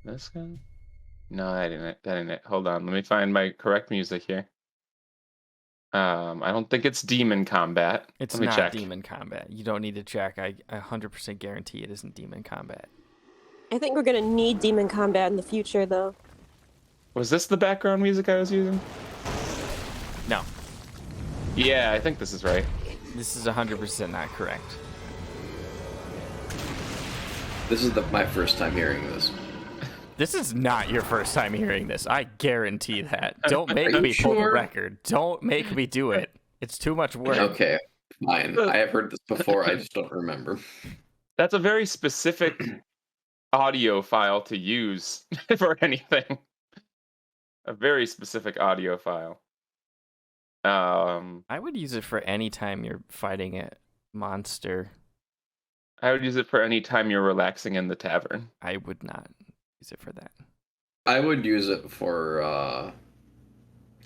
This one? No, that ain't it. That ain't it. Hold on. Let me find my correct music here. I don't think it's Demon Combat. It's Let me not check. Demon Combat. You don't need to check. I 100% guarantee it isn't Demon Combat. I think we're gonna need Demon Combat in the future, though. Was this the background music I was using? No, Yeah, I think this is right. this is 100% not correct. This is my first time hearing this. This is not your first time hearing this. I guarantee that. Don't make Are you me pull the sure? record. Don't make me do it. It's too much work. Okay, fine. I have heard this before. I just don't remember. That's a very specific audio file to use for anything. A very specific audio file. I would use it for any time you're fighting a monster. I would use it for any time you're relaxing in the tavern. I would not use it for that. I would use it for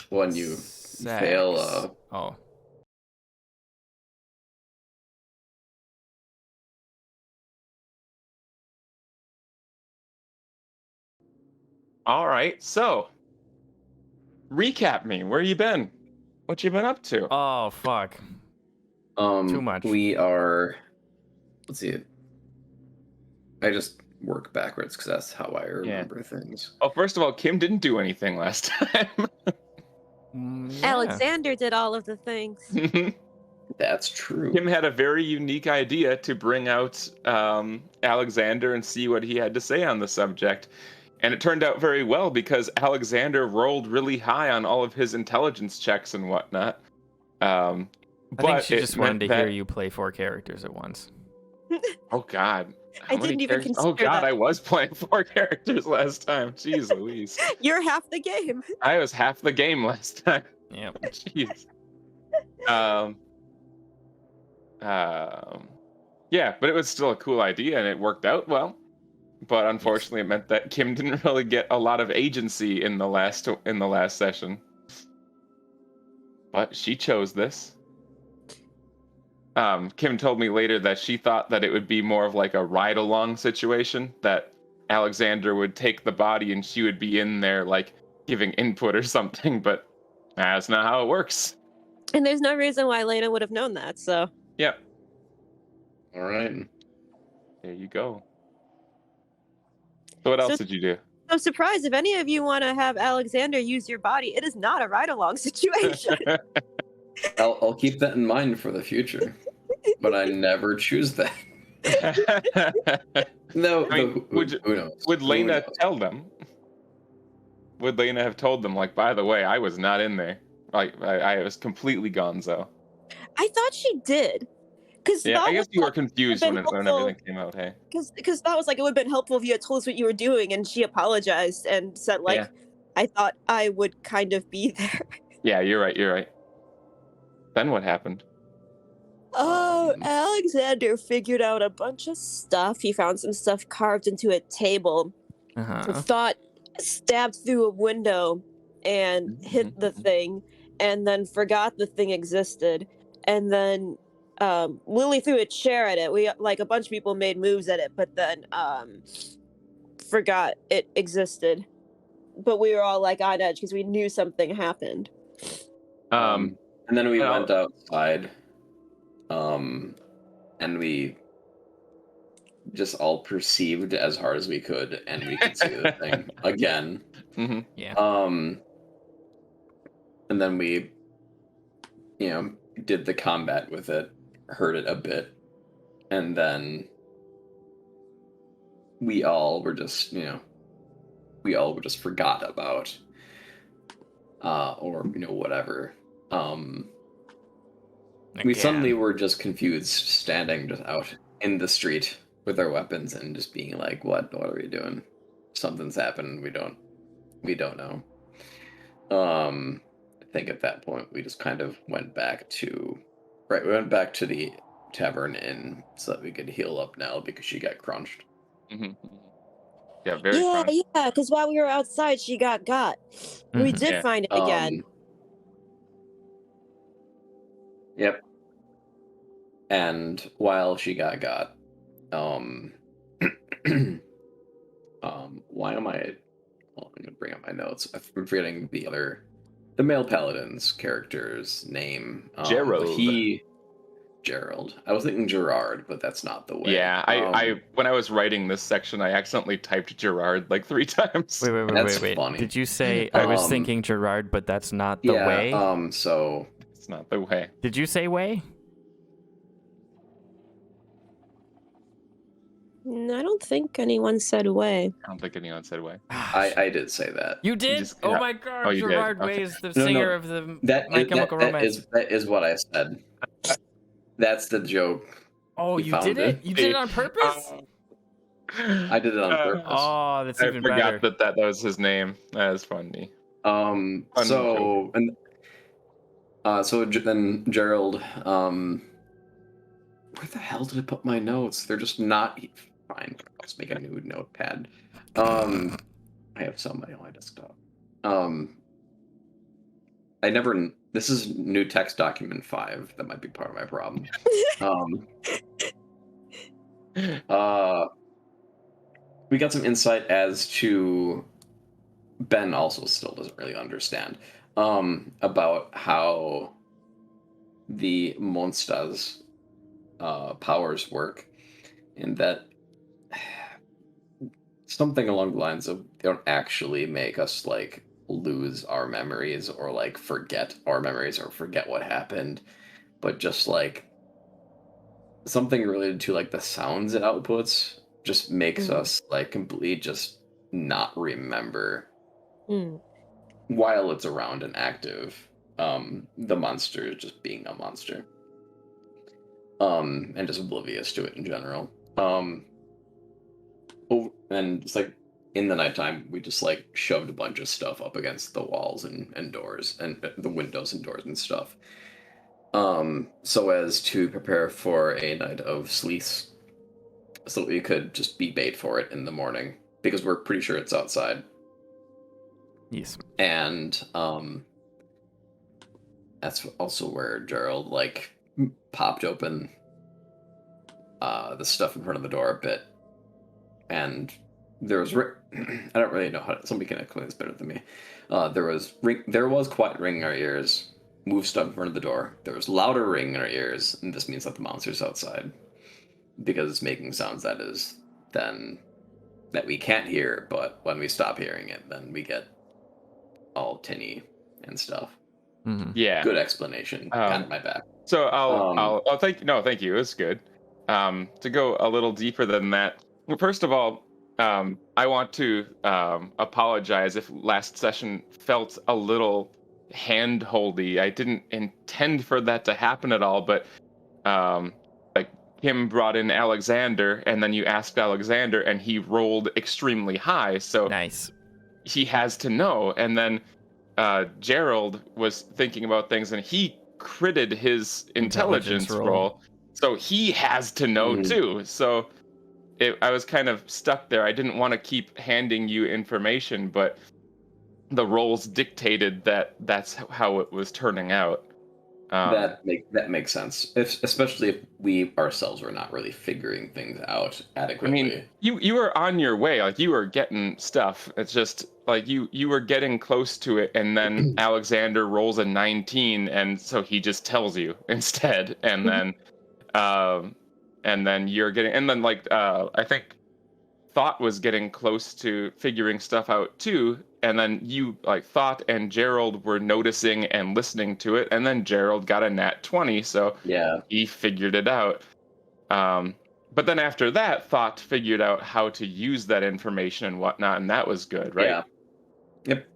when you fail. Oh. All right, so recap me. Where you been? What you been up to? Oh, fuck. Too much. We are. Let's see. I just work backwards because that's how I remember things. Oh, first of all, Kim didn't do anything last time. Yeah. Alexander did all of the things. That's true. Kim had a very unique idea to bring out Alexander and see what he had to say on the subject. And it turned out very well because Alexander rolled really high on all of his intelligence checks and whatnot. I think she it just wanted to meant hear that- you play 4 characters at once. Oh, God. I How many didn't even characters- consider Oh, God, that. I was playing 4 characters last time. Jeez Louise. You're half the game. I was half the game last time. Yep. Jeez. Yeah, but it was still a cool idea and it worked out well. But unfortunately, it meant that Kim didn't really get a lot of agency in the last session. But she chose this. Kim told me later that she thought that it would be more of like a ride-along situation, that Alexander would take the body and she would be in there like giving input or something, but that's not how it works. And there's no reason why Lena would have known that, so. Yep. All right. There you go. So what else did you do? I'm surprised if any of you want to have Alexander use your body. It is not a ride-along situation. I'll keep that in mind for the future, but I never choose that. No, I mean, who knows? Would Who Lena knows? tell them? Would Lena have told them, like, by the way, I was not in there. Like, I was completely gonzo. I thought she did. Yeah, I guess you were confused when helpful. everything came out, hey? Because that was like, it would have been helpful if you had told us what you were doing, and she apologized and said, like, Yeah. I thought I would kind of be there. Yeah, you're right. Then what happened? Oh, Alexander figured out a bunch of stuff. He found some stuff carved into a table. Uh-huh. Thought stabbed through a window and hit the thing, and then forgot the thing existed. And then Lily threw a chair at it. We like a bunch of people made moves at it, but then forgot it existed. But we were all like on edge because we knew something happened. And then we well- went outside, and we just all perceived as hard as we could, and we could see the thing again. Mm-hmm. Yeah. And then we, did the combat with it, hurt it a bit, and then we all were just, forgot about, or whatever. We suddenly were just confused, standing just out in the street with our weapons and just being like, "What are we doing? Something's happened. We don't know." I think at that point we just kind of went back to, we went back to the Tavern Inn so that we could heal up Nell because she got crunched. Mm-hmm. Yeah, very Yeah, fun. yeah, because while we were outside, she got. We Mhm. did Yeah. find it again. Yep. And while she got, Why am I? Well, I'm gonna bring up my notes. I'm forgetting the male paladin's character's name. But Gerald. Gerald. I was thinking Gerard, but that's not the way. Yeah, I when I was writing this section, I accidentally typed Gerard like 3 times. That's Wait. funny. Did you say I was Um, thinking Gerard, but that's not the yeah. way? So It's not the way. Did you say way? I don't think anyone said way. I don't think anyone said way. I did say that. You did? just- Oh yeah. my god, Oh, you did? Gerard Way Okay. is the No, singer of the That My is, Chemical Romance. that is what I said. That's the joke. Oh, we you found did it? it. You did it on purpose? I did it on purpose. Oh, that's I even forgot better. that was his name. That is funny. Fun So and then Gerald. Where the hell did I put my notes? They're just not fine. I'll just make a new notepad. I have somebody on my desktop. I never. This is new text document 5. That might be part of my problem. We got some insight as to Ben also still doesn't really understand about how the monsters powers work, and that something along the lines of they don't actually make us like lose our memories or like forget our memories or forget what happened, but just like something related to like the sounds it outputs just makes us like completely just not remember while it's around and active. The monster just being a monster. And just oblivious to it in general. And it's like in the nighttime, we just like shoved a bunch of stuff up against the walls and doors and the windows and doors and stuff. So as to prepare for a night of sleeths, so that we could just be bait for it in the morning, because we're pretty sure it's outside. Yes. And that's also where Gerald like popped open the stuff in front of the door a bit, and there was I don't really know how somebody can explain this better than me. There was quiet ringing in our ears. Move stuff in front of the door. There was louder ringing in our ears, and this means that the monster's outside, because it's making sounds that we can't hear. But when we stop hearing it, then we get all tinny and stuff. Mm-hmm. Yeah. Good explanation. Kind of my back. So I'll thank you. It was good. To go a little deeper than that, well, first of all, I want to apologize if last session felt a little hand-holdy. I didn't intend for that to happen at all, but like Kim brought in Alexander, and then you asked Alexander, and he rolled extremely high, so Nice. he has to know. And then Gerald was thinking about things, and he critted his intelligence roll, so he has to know too. So I was kind of stuck there. I didn't want to keep handing you information, but the rolls dictated that that's how it was turning out. That makes sense, especially if we ourselves were not really figuring things out adequately. I mean, you were on your way, like you were getting stuff. It's just like you were getting close to it, and then Alexander rolls a 19, and so he just tells you instead, and then you're getting, and then like I think Thought was getting close to figuring stuff out too, and then you like Thought and Gerald were noticing and listening to it, and then Gerald got a nat 20, so yeah, he figured it out. But then after that, Thought figured out how to use that information and whatnot, and that was good, right? Yeah. Yep.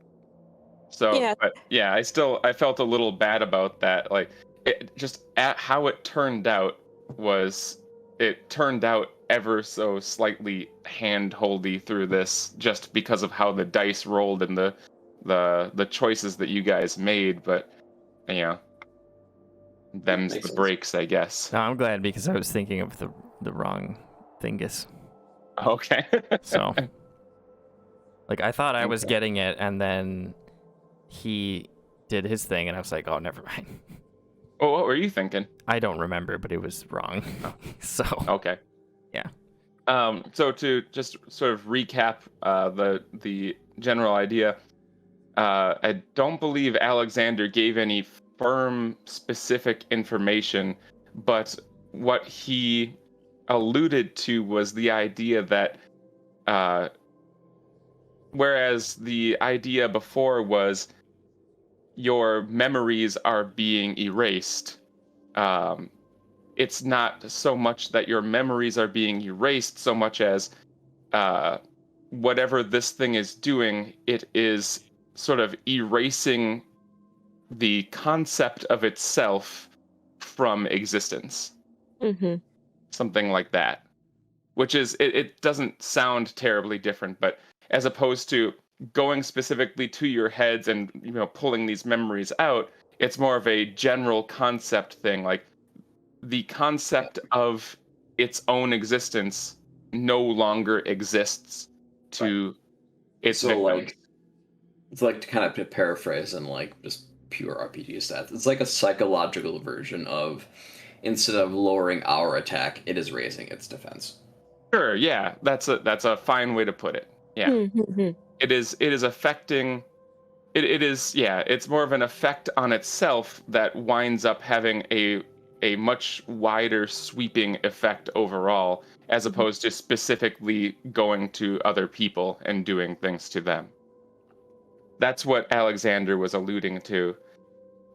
So, Yeah. but yeah, I felt a little bad about that. Like, it just how it turned out was, it turned out ever so slightly hand-holdy through this, just because of how the dice rolled and the choices that you guys made. But you know, them's the breaks, I guess. No, I'm glad, because I was thinking of the wrong thingus. Okay. So, like, I thought I was Okay. getting it, and then he did his thing, and I was like, oh, never mind. Well, what were you thinking? I don't remember, but it was wrong. So, Okay. yeah. So to just sort of recap the general idea, I don't believe Alexander gave any firm, specific information, but what he alluded to was the idea that, uh, whereas the idea before was your memories are being erased, um, it's not so much that your memories are being erased so much as uh, whatever this thing is doing, it is sort of erasing the concept of itself from existence. Mm-hmm. Something like that. Which is, it doesn't sound terribly different, but as opposed to going specifically to your heads and pulling these memories out, it's more of a general concept thing. Like the concept of its own existence no longer exists to its So victims. like, it's like, to kind of to paraphrase and like just pure RPG stats, it's like a psychological version of, instead of lowering our attack, it is raising its defense. Sure, yeah, that's a fine way to put it. Yeah, Mm-hmm. it is affecting. It is, yeah, it's more of an effect on itself that winds up having a much wider sweeping effect overall, as opposed to specifically going to other people and doing things to them. That's what Alexander was alluding to.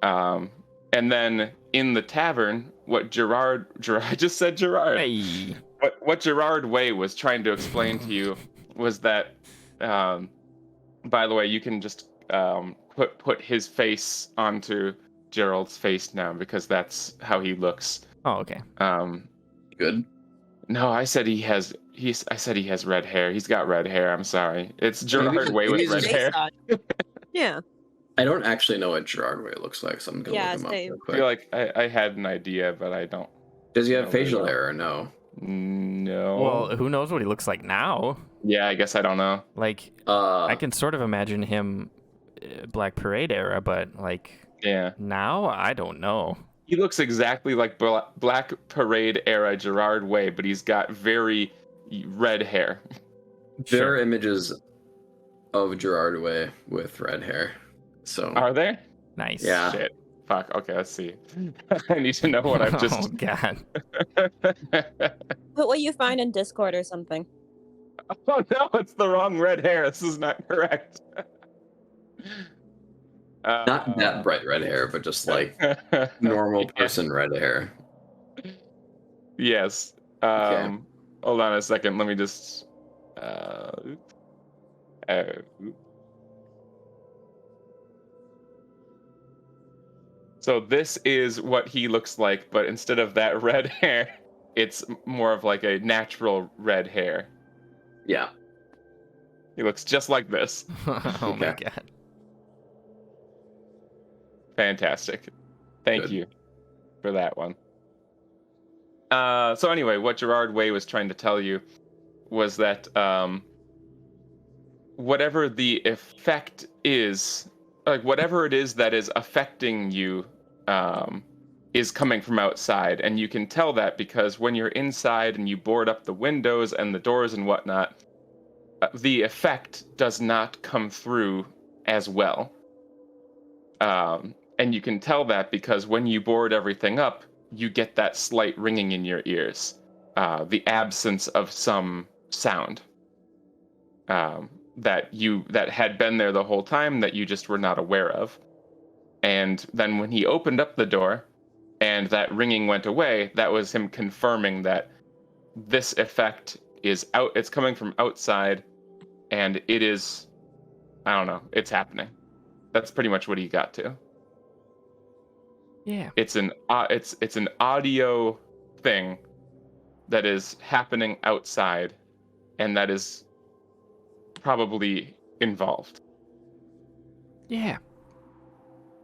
And then in the tavern, what Gerard I just said Gerard. Hey. What Gerard Way was trying to explain to you was that, by the way, you can just put his face onto Gerald's face now, because that's how he looks. Oh, okay. Good. No, I said he has red hair. He's got red hair. I'm sorry. It's Gerard Way with maybe red just- hair. Yeah. I don't actually know what Gerard Way looks like, so I'm gonna Yeah, look him up same. real I quick. feel like I had an idea, but I don't. Does he have No, facial no. hair or no? No. Well, who knows what he looks like now? Yeah, I guess I don't know. Like, Uh, I can sort of imagine him Black Parade era, but like Yeah. now, I don't know. He looks exactly like Black Parade era Gerard Way, but he's got very red hair. there are images of Gerard Way with red hair. So Are there? Nice. Yeah. Shit. Fuck. Okay, let's see. I need to know what I've Oh just. god. Put what you find in Discord or something. Oh no, it's the wrong red hair. This is not correct. not that bright red hair, but just like normal Yeah. person red hair. Yes. Okay. Hold on a second. Let me just. So this is what he looks like, but instead of that red hair, it's more of like a natural red hair. Yeah. He looks just like this. Oh my Okay. god. Fantastic. Thank Good. you for that one. So anyway, what Gerard Way was trying to tell you was that whatever the effect is, like whatever it is that is affecting you, is coming from outside, and you can tell that because when you're inside and you board up the windows and the doors and whatnot, the effect does not come through as well. And you can tell that because when you board everything up, you get that slight ringing in your ears, the absence of some sound that had been there the whole time that you just were not aware of. And then when he opened up the door and that ringing went away, that was him confirming that this effect is out. It's coming from outside, and it is, I don't know, it's happening. That's pretty much what he got to. Yeah. It's an audio thing that is happening outside, and that is probably involved. Yeah.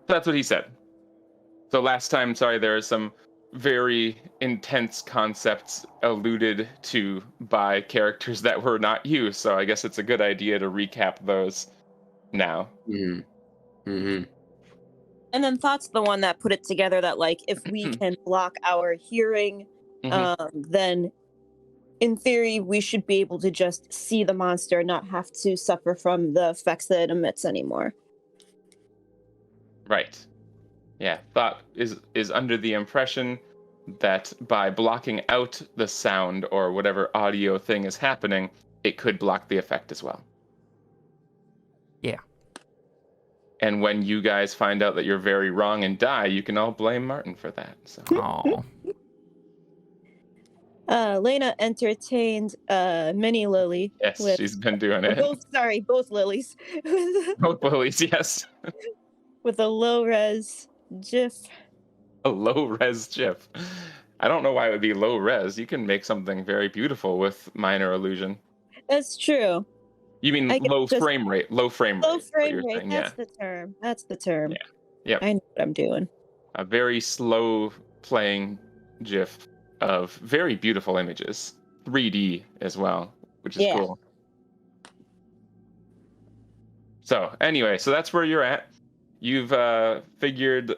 That's what he said. So last time, sorry, there are some very intense concepts alluded to by characters that were not you. So I guess it's a good idea to recap those now. Mm-hmm. Mm-hmm. And then Thought's the one that put it together that, like, if we can block our hearing, Mhm. then in theory, we should be able to just see the monster and not have to suffer from the effects that it emits anymore. Right. Yeah, Thought is under the impression that by blocking out the sound or whatever audio thing is happening, it could block the effect as well. Yeah. And when you guys find out that you're very wrong and die, you can all blame Martin for that. So. Oh. Lena entertained Mini Lily. Yes, with, she's been doing or it. both Lilies. Both Lilies, yes. With a low res GIF. A low res GIF. I don't know why it would be low res. You can make something very beautiful with minor illusion. That's true. You mean low frame rate? Low frame rate. Low frame rate. Saying, That's the term. That's the term. Yeah. Yep. I know what I'm doing. A very slow playing GIF of very beautiful images, 3D as well, which is cool. So anyway, so that's where you're at. You've figured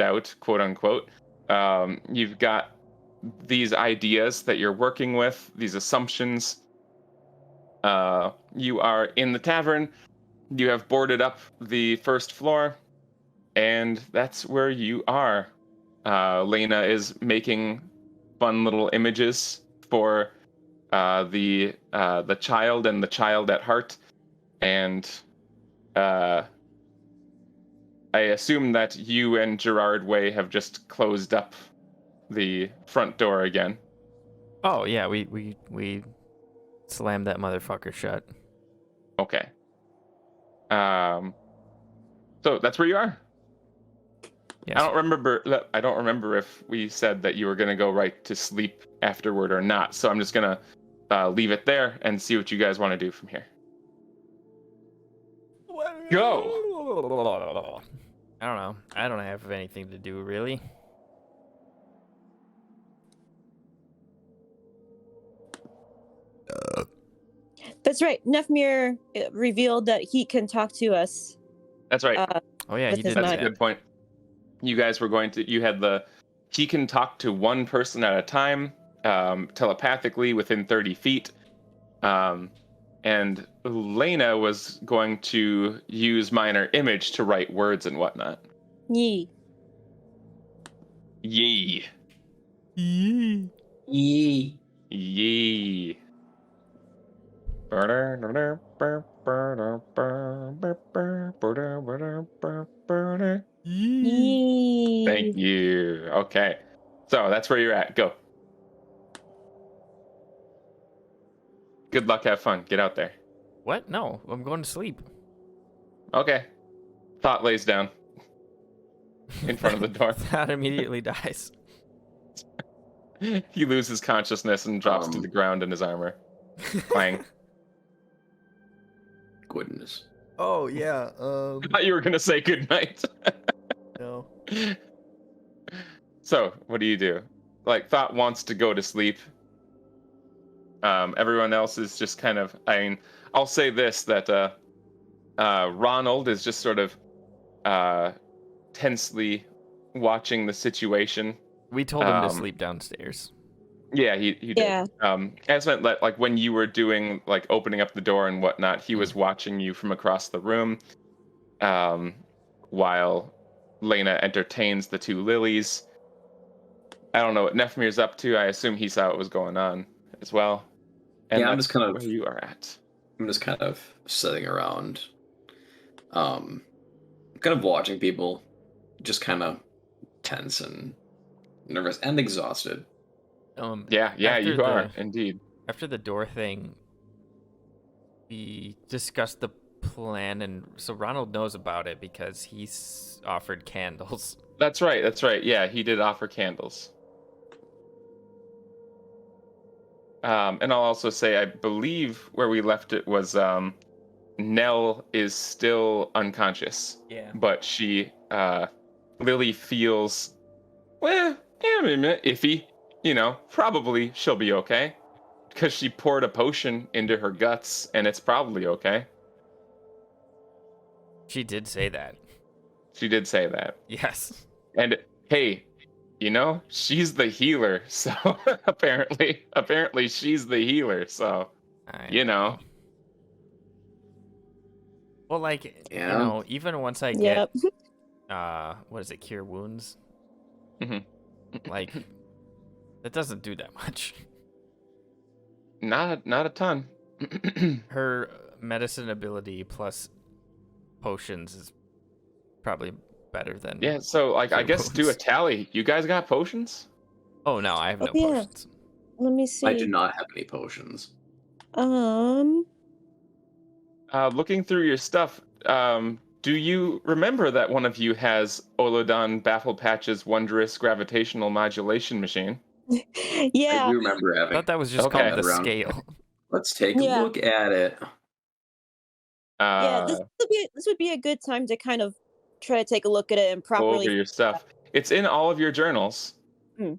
out, quote unquote. You've got these ideas that you're working with, these assumptions. You are in the tavern. You have boarded up the first floor, and that's where you are. Lena is making fun little images for the child and the child at heart, and I assume that you and Gerard Way have just closed up the front door again. Oh yeah, we slammed that motherfucker shut. Okay. So that's where you are. Yes. I don't remember if we said that you were going to go right to sleep afterward or not. So I'm just going to leave it there and see what you guys want to do from here. Go. I don't know. I don't have anything to do really. That's right. Nefmir revealed that he can talk to us. That's right. Oh yeah, he did. That's a good point. You guys were he can talk to one person at a time, telepathically within 30 feet. And Lena was going to use minor image to write words and whatnot. Yee. Yee. Yee. Yee. Yee. Yee. Thank you. Okay. So that's where you're at. Go. Good luck. Have fun. Get out there. What? No, I'm going to sleep. Okay. Thought lays down in front of the door. That immediately dies. He loses consciousness and drops to the ground in his armor. Clang. Goodness. Oh yeah. I thought you were gonna say goodnight. No. So, what do? Like, Thought wants to go to sleep. Everyone else is just kind of. I'll say this, that Ronald is just sort of tensely watching the situation. We told him to sleep downstairs. Yeah, he did. Yeah. As meant like when you were doing like opening up the door and whatnot, he was watching you from across the room, while Lena entertains the two lilies. I don't know what Nefmir's up to. I assume he saw what was going on as well. And yeah, I'm just kind of where you are at. I'm just kind of sitting around, kind of watching people, just kind of tense and nervous and exhausted. Yeah, you are indeed. After the door thing, we discussed the plan, and so Ronald knows about it because he's offered candles. That's right. Yeah, he did offer candles. And I'll also say, I believe where we left it was Nell is still unconscious. Yeah. But she, Lily feels, iffy. Probably she'll be okay. Because she poured a potion into her guts, and it's probably okay. She did say that. She did say that. Yes. And hey, you know, she's the healer. So apparently she's the healer. So, I you know. Well, like, Yeah. even once I Yep. get, what is it, cure wounds? Mhm. Like, that doesn't do that much. Not a ton. Her medicine ability plus potions is probably better than Yeah, so like I cure guess do a wounds. tally. You guys got potions? Oh no, I have Oh no yeah. potions. Let me I do see. not have any potions. Um. Looking through your stuff, do you remember that one of you has Olodon Baffle Patch's wondrous gravitational modulation machine? I Yeah. do remember I having thought that was just Okay. called the around. scale. Let's take a Yeah. look at it. Yeah. Uh, This would be a good time to kind of try to take a look at it and go over properly. your stuff. It's in all of your journals. Hmm.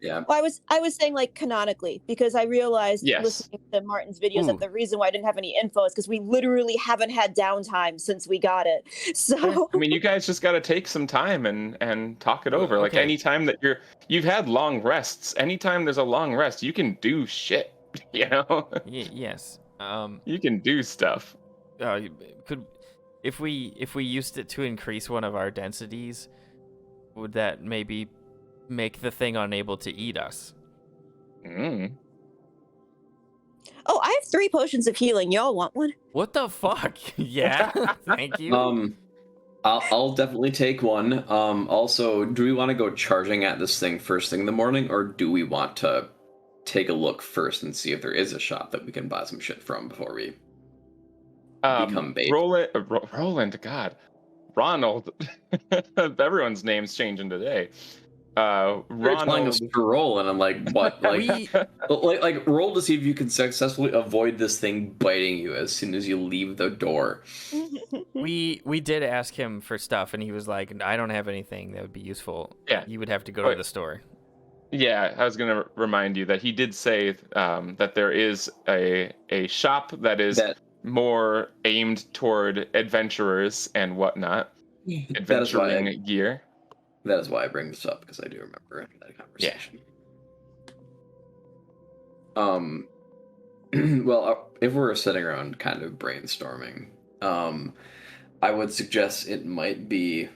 Yeah. Well, I was saying like canonically because I realized Yes. listening to Martin's videos Ooh. that the reason why I didn't have any info is because we literally haven't had downtime since we got it. So I mean, you guys just got to take some time and talk it over. Like Okay. anytime that you've had long rests. Anytime there's a long rest, you can do shit. You know, Yes. you can do stuff. Could if we used it to increase one of our densities, would that maybe make the thing unable to eat us? Mm. oh, I have 3 potions of healing. Y'all want one? What the fuck? Yeah. Thank you. I'll definitely take one. Also, do we want to go charging at this thing first thing in the morning, or do we want to take a look first and see if there is a shop that we can buy some shit from before we become bait? Roland, God, Ronald. Everyone's name's changing today. You're telling us Ronald. to roll, and I'm like, what? Like, like roll to see if you can successfully avoid this thing biting you as soon as you leave the door. We did ask him for stuff, and he was like, "I don't have anything that would be useful. Yeah. You would have to go Oh, to the store." Yeah, I was going to remind you that he did say that there is a shop that is That more aimed toward adventurers and whatnot, that is why adventuring gear. that is why I bring this up, because I do remember that conversation. Well, if we're sitting around kind of brainstorming, I would suggest it might be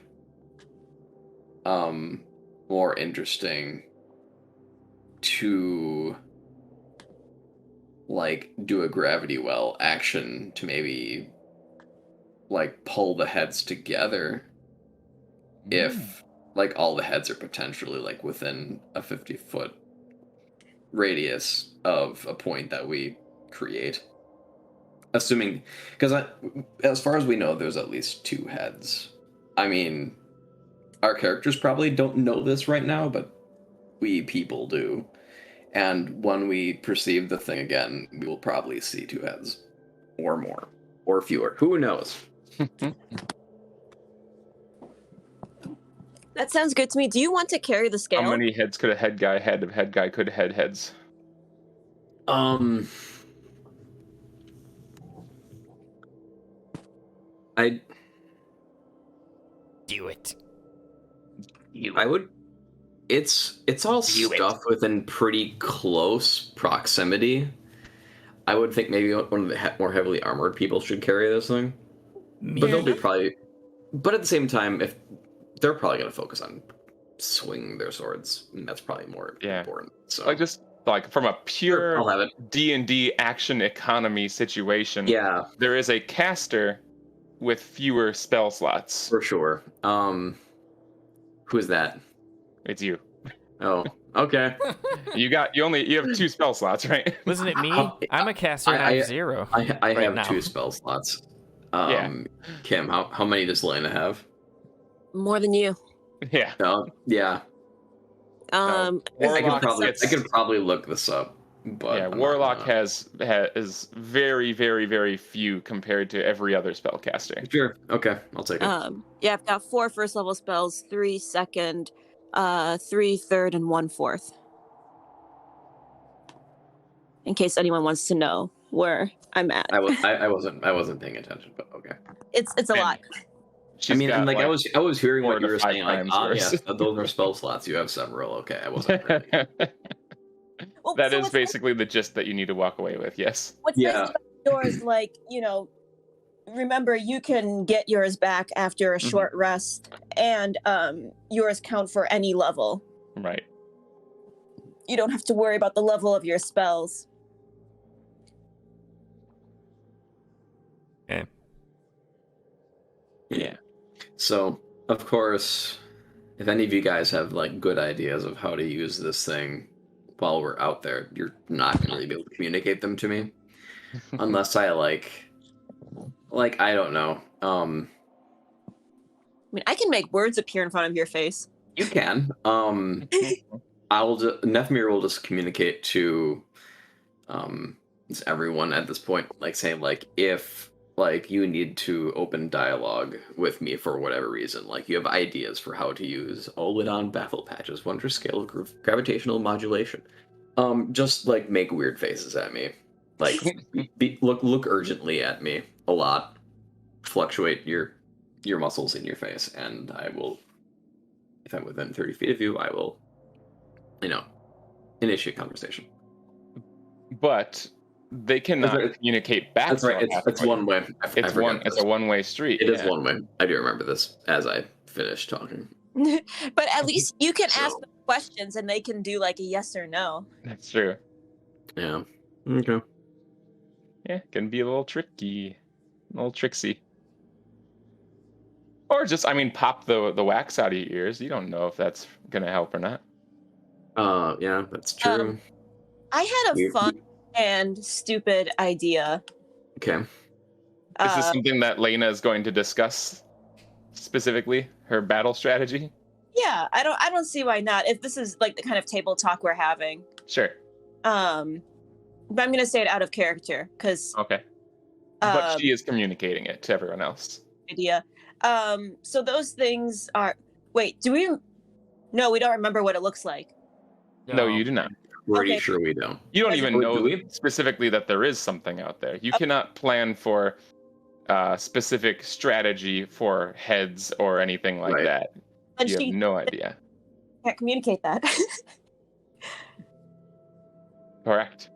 more interesting to like do a gravity well action to maybe like pull the heads together if like all the heads are potentially like within a 50-foot radius of a point that we create, assuming, because as far as we know there's at least 2 heads. I mean, our characters probably don't know this right now, but we people do, and when we perceive the thing again we will probably see 2 heads or more or fewer, who knows. That sounds good to me. Do you want to carry the scale? How many heads could a head guy head if head guy could head heads? I Do it. I would. It's all stuff within pretty close proximity. I would think maybe one of the more heavily armored people should carry this thing, but they'll be probably. But at the same time, if they're probably going to focus on swinging their swords, and that's probably more important. So, like just like from a pure I'll have it. D&D action economy situation, Yeah, there is a caster with fewer spell slots. for sure. Who's that? It's you. Oh, okay. You have 2 spell slots, right? Wasn't it me? I'm a caster and I have 0. I right have now. 2 spell slots. Yeah. Kim, how many does Lena have? More than you. Yeah. No, yeah. I could probably look this up, but yeah, Warlock has very, very, very few compared to every other spellcaster. Sure. Okay, I'll take it. Yeah, I've got 4 first level spells, 3 second, 3 third, and 1 fourth. In case anyone wants to know where I'm at. I wasn't paying attention, but okay. It's a lot. She's mean, and got, like I was hearing 4 what you to were 5 saying, like, times worse. yes, those are spell slots. You have several. Okay, I wasn't really. Well, That so is basically the gist that you need to walk away with. Yes. what's nice Yeah. about yours, like, remember you can get yours back after a short rest, and yours count for any level. Right. You don't have to worry about the level of your spells. Okay. Yeah. So, of course, if any of you guys have like good ideas of how to use this thing while we're out there, you're not going to really be able to communicate them to me unless I like I don't know. I mean, I can make words appear in front of your face. You can. Nefmir will just communicate to just everyone at this point, like saying like if like you need to open dialogue with me for whatever reason, like you have ideas for how to use Olidon baffle patches, wonder scale gravitational modulation. Just like make weird faces at me. Like look urgently at me a lot. Fluctuate your muscles in your face, and I will, if I'm within 30 feet of you, I will, initiate conversation. But they cannot communicate back. That's right. It's one way. It's a one-way street. It is one way. I do remember this as I finished talking. But at least you can ask them questions, and they can do like a yes or no. That's true. Yeah. Okay. Yeah, can be a little tricky, a little tricksy. Or just, pop the wax out of your ears. You don't know if that's gonna help or not. Yeah, that's true. I had a fun and stupid idea. Okay. Is this something that Lena is going to discuss specifically? Her battle strategy? Yeah, I don't see why not. If this is like the kind of table talk we're having. Sure. But I'm gonna say it out of character because. Okay. But she is communicating it to everyone else. Idea. So those things are. Wait, do we? No, we don't remember what it looks like. No, you do not. Pretty sure we don't. You don't even know specifically that there is something out there. You cannot plan for specific strategy for heads or anything like that. And you have no idea. Can't communicate that. Correct.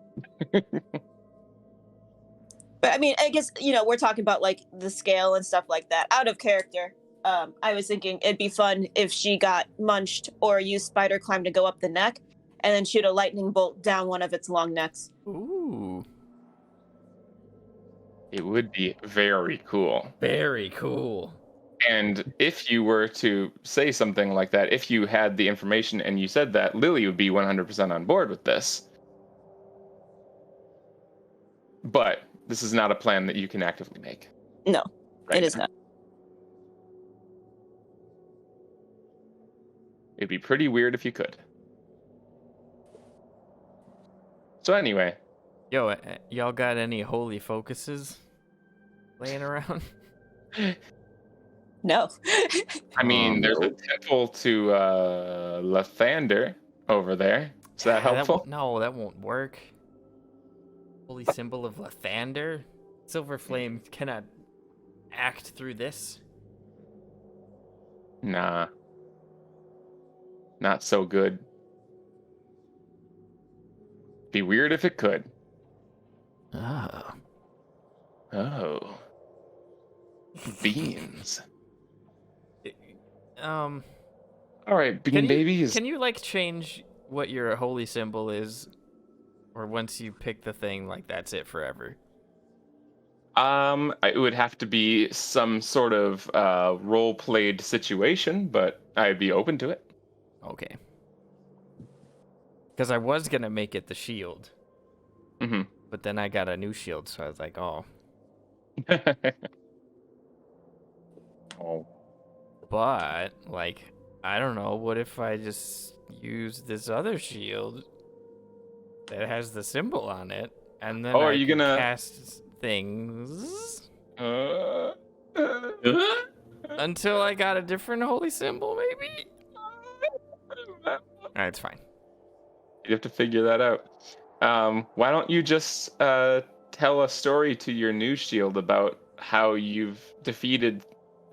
But I mean, I guess, we're talking about like the scale and stuff like that. Out of character, I was thinking it'd be fun if she got munched or used spider climb to go up the neck and then shoot a lightning bolt down one of its long necks. Ooh. It would be very cool. Very cool. And if you were to say something like that, if you had the information and you said that, Lily would be 100% on board with this. But this is not a plan that you can actively make. No, it is not. It'd be pretty weird if you could. So anyway. Yo, y'all got any holy focuses laying around? No. There's a temple to Lathander over there. Is that helpful? That won't work. Holy symbol of Lathander? Silver Flame cannot act through this. Nah. Not so good. Be weird if it could. Oh. Beans. All right, bean babies. Can you change what your holy symbol is, or once you pick the thing, that's it forever? It would have to be some sort of role-played situation, but I'd be open to it. Okay. Because I was gonna make it the shield. Mm-hmm. But then I got a new shield, so I was like, oh. Oh. But, I don't know, what if I just use this other shield that has the symbol on it, and then are you gonna cast things until until I got a different holy symbol, maybe? Alright, it's fine. You have to figure that out. Why don't you just tell a story to your new shield about how you've defeated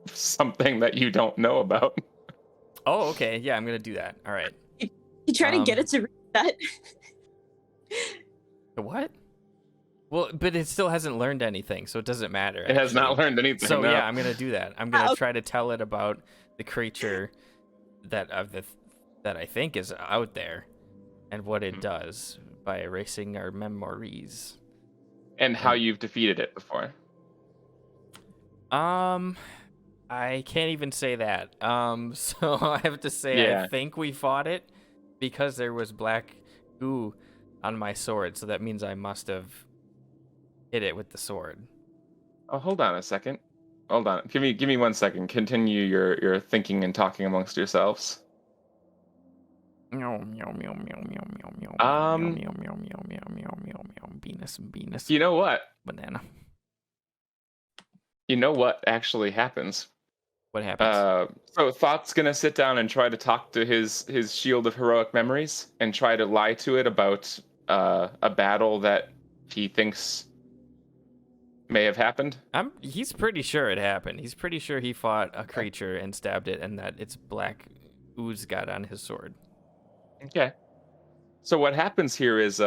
something that you don't know about. Oh, okay. Yeah, I'm gonna do that. All right. You try to get it to reset. The what? Well, but it still hasn't learned anything, so it doesn't matter. It has not actually. learned anything. So no. yeah, I'm gonna do that. I'm gonna okay. try to tell it about the creature that I think is out there, and what it does by erasing our memories. And how you've defeated it before. I can't even say that. So I have to say Yeah. I think we fought it because there was black goo on my sword, so that means I must have hit it with the sword. Oh, hold on a second. Hold on. Give me 1 second. Continue your thinking and talking amongst yourselves. Venus, You know what? banana. You know what actually happens? What happens? So Thought's gonna sit down and try to talk to his shield of heroic memories and try to lie to it about a battle that he thinks may have happened. He's pretty sure it happened. He's pretty sure he fought a creature and stabbed it, and that its black ooze got on his sword. Okay. So what happens here is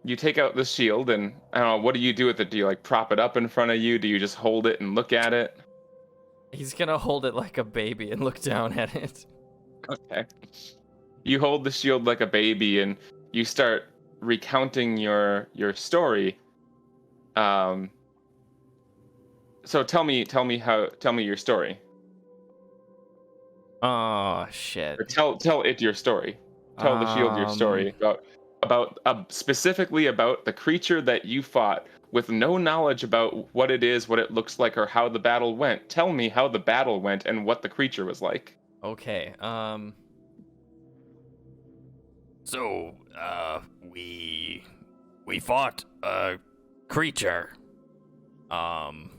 you take out the shield and I don't know, what do you do with it? Do you like prop it up in front of you? Do you just hold it and look at it? He's gonna hold it like a baby and look down at it. Okay. You hold the shield like a baby and you start recounting your story. So tell me your story. Oh shit. Or tell it your story. Tell the shield your story about specifically about the creature that you fought with no knowledge about what it is, what it looks like, or how the battle went. Tell me how the battle went and what the creature was like. Okay. So, we fought a creature. And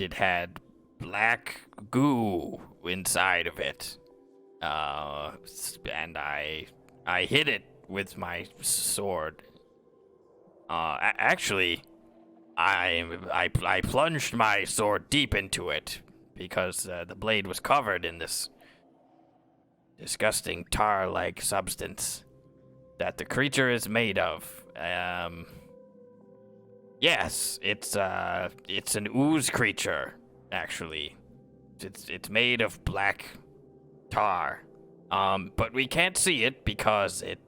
it had black goo inside of it. And I hit it with my sword. Actually, I plunged my sword deep into it because the blade was covered in this disgusting tar-like substance that the creature is made of. Yes, it's an ooze creature, actually. It's made of black tar. But we can't see it because it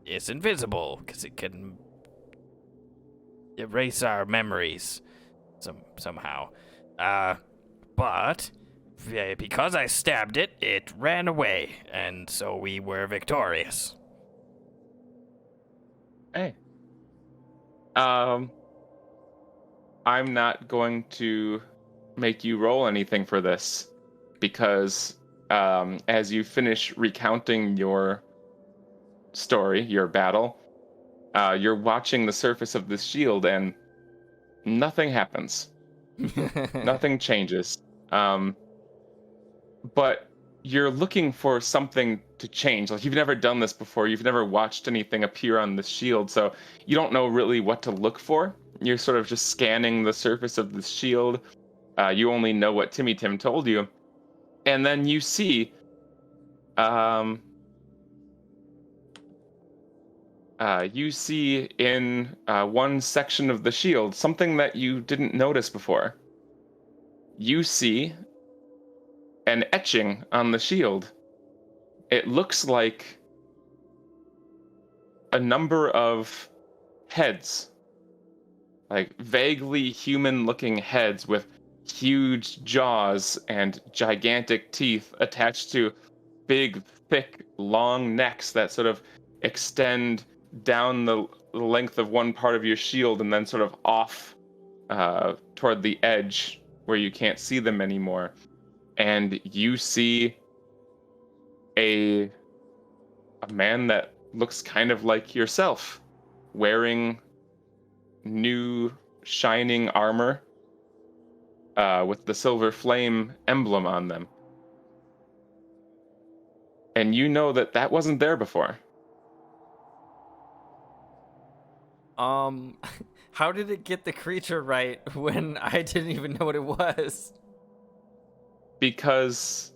is invisible, because it can erase our memories somehow. But because I stabbed it, it ran away, and so we were victorious. Hey. I'm not going to make you roll anything for this because as you finish recounting your story, your battle, you're watching the surface of this shield and nothing happens. Nothing changes. But you're looking for something to change. Like you've never done this before. You've never watched anything appear on the shield, so you don't know really what to look for. You're sort of just scanning the surface of the shield. You only know what Timmy Tim told you. And then you see in one section of the shield something that you didn't notice before. You see an etching on the shield. It looks like a number of heads, like vaguely human-looking heads with huge jaws and gigantic teeth attached to big, thick, long necks that sort of extend down the length of one part of your shield and then sort of off toward the edge where you can't see them anymore. And you see a man that looks kind of like yourself, wearing new shining armor with the silver flame emblem on them. And you know that wasn't there before. How did it get the creature right when I didn't even know what it was? Because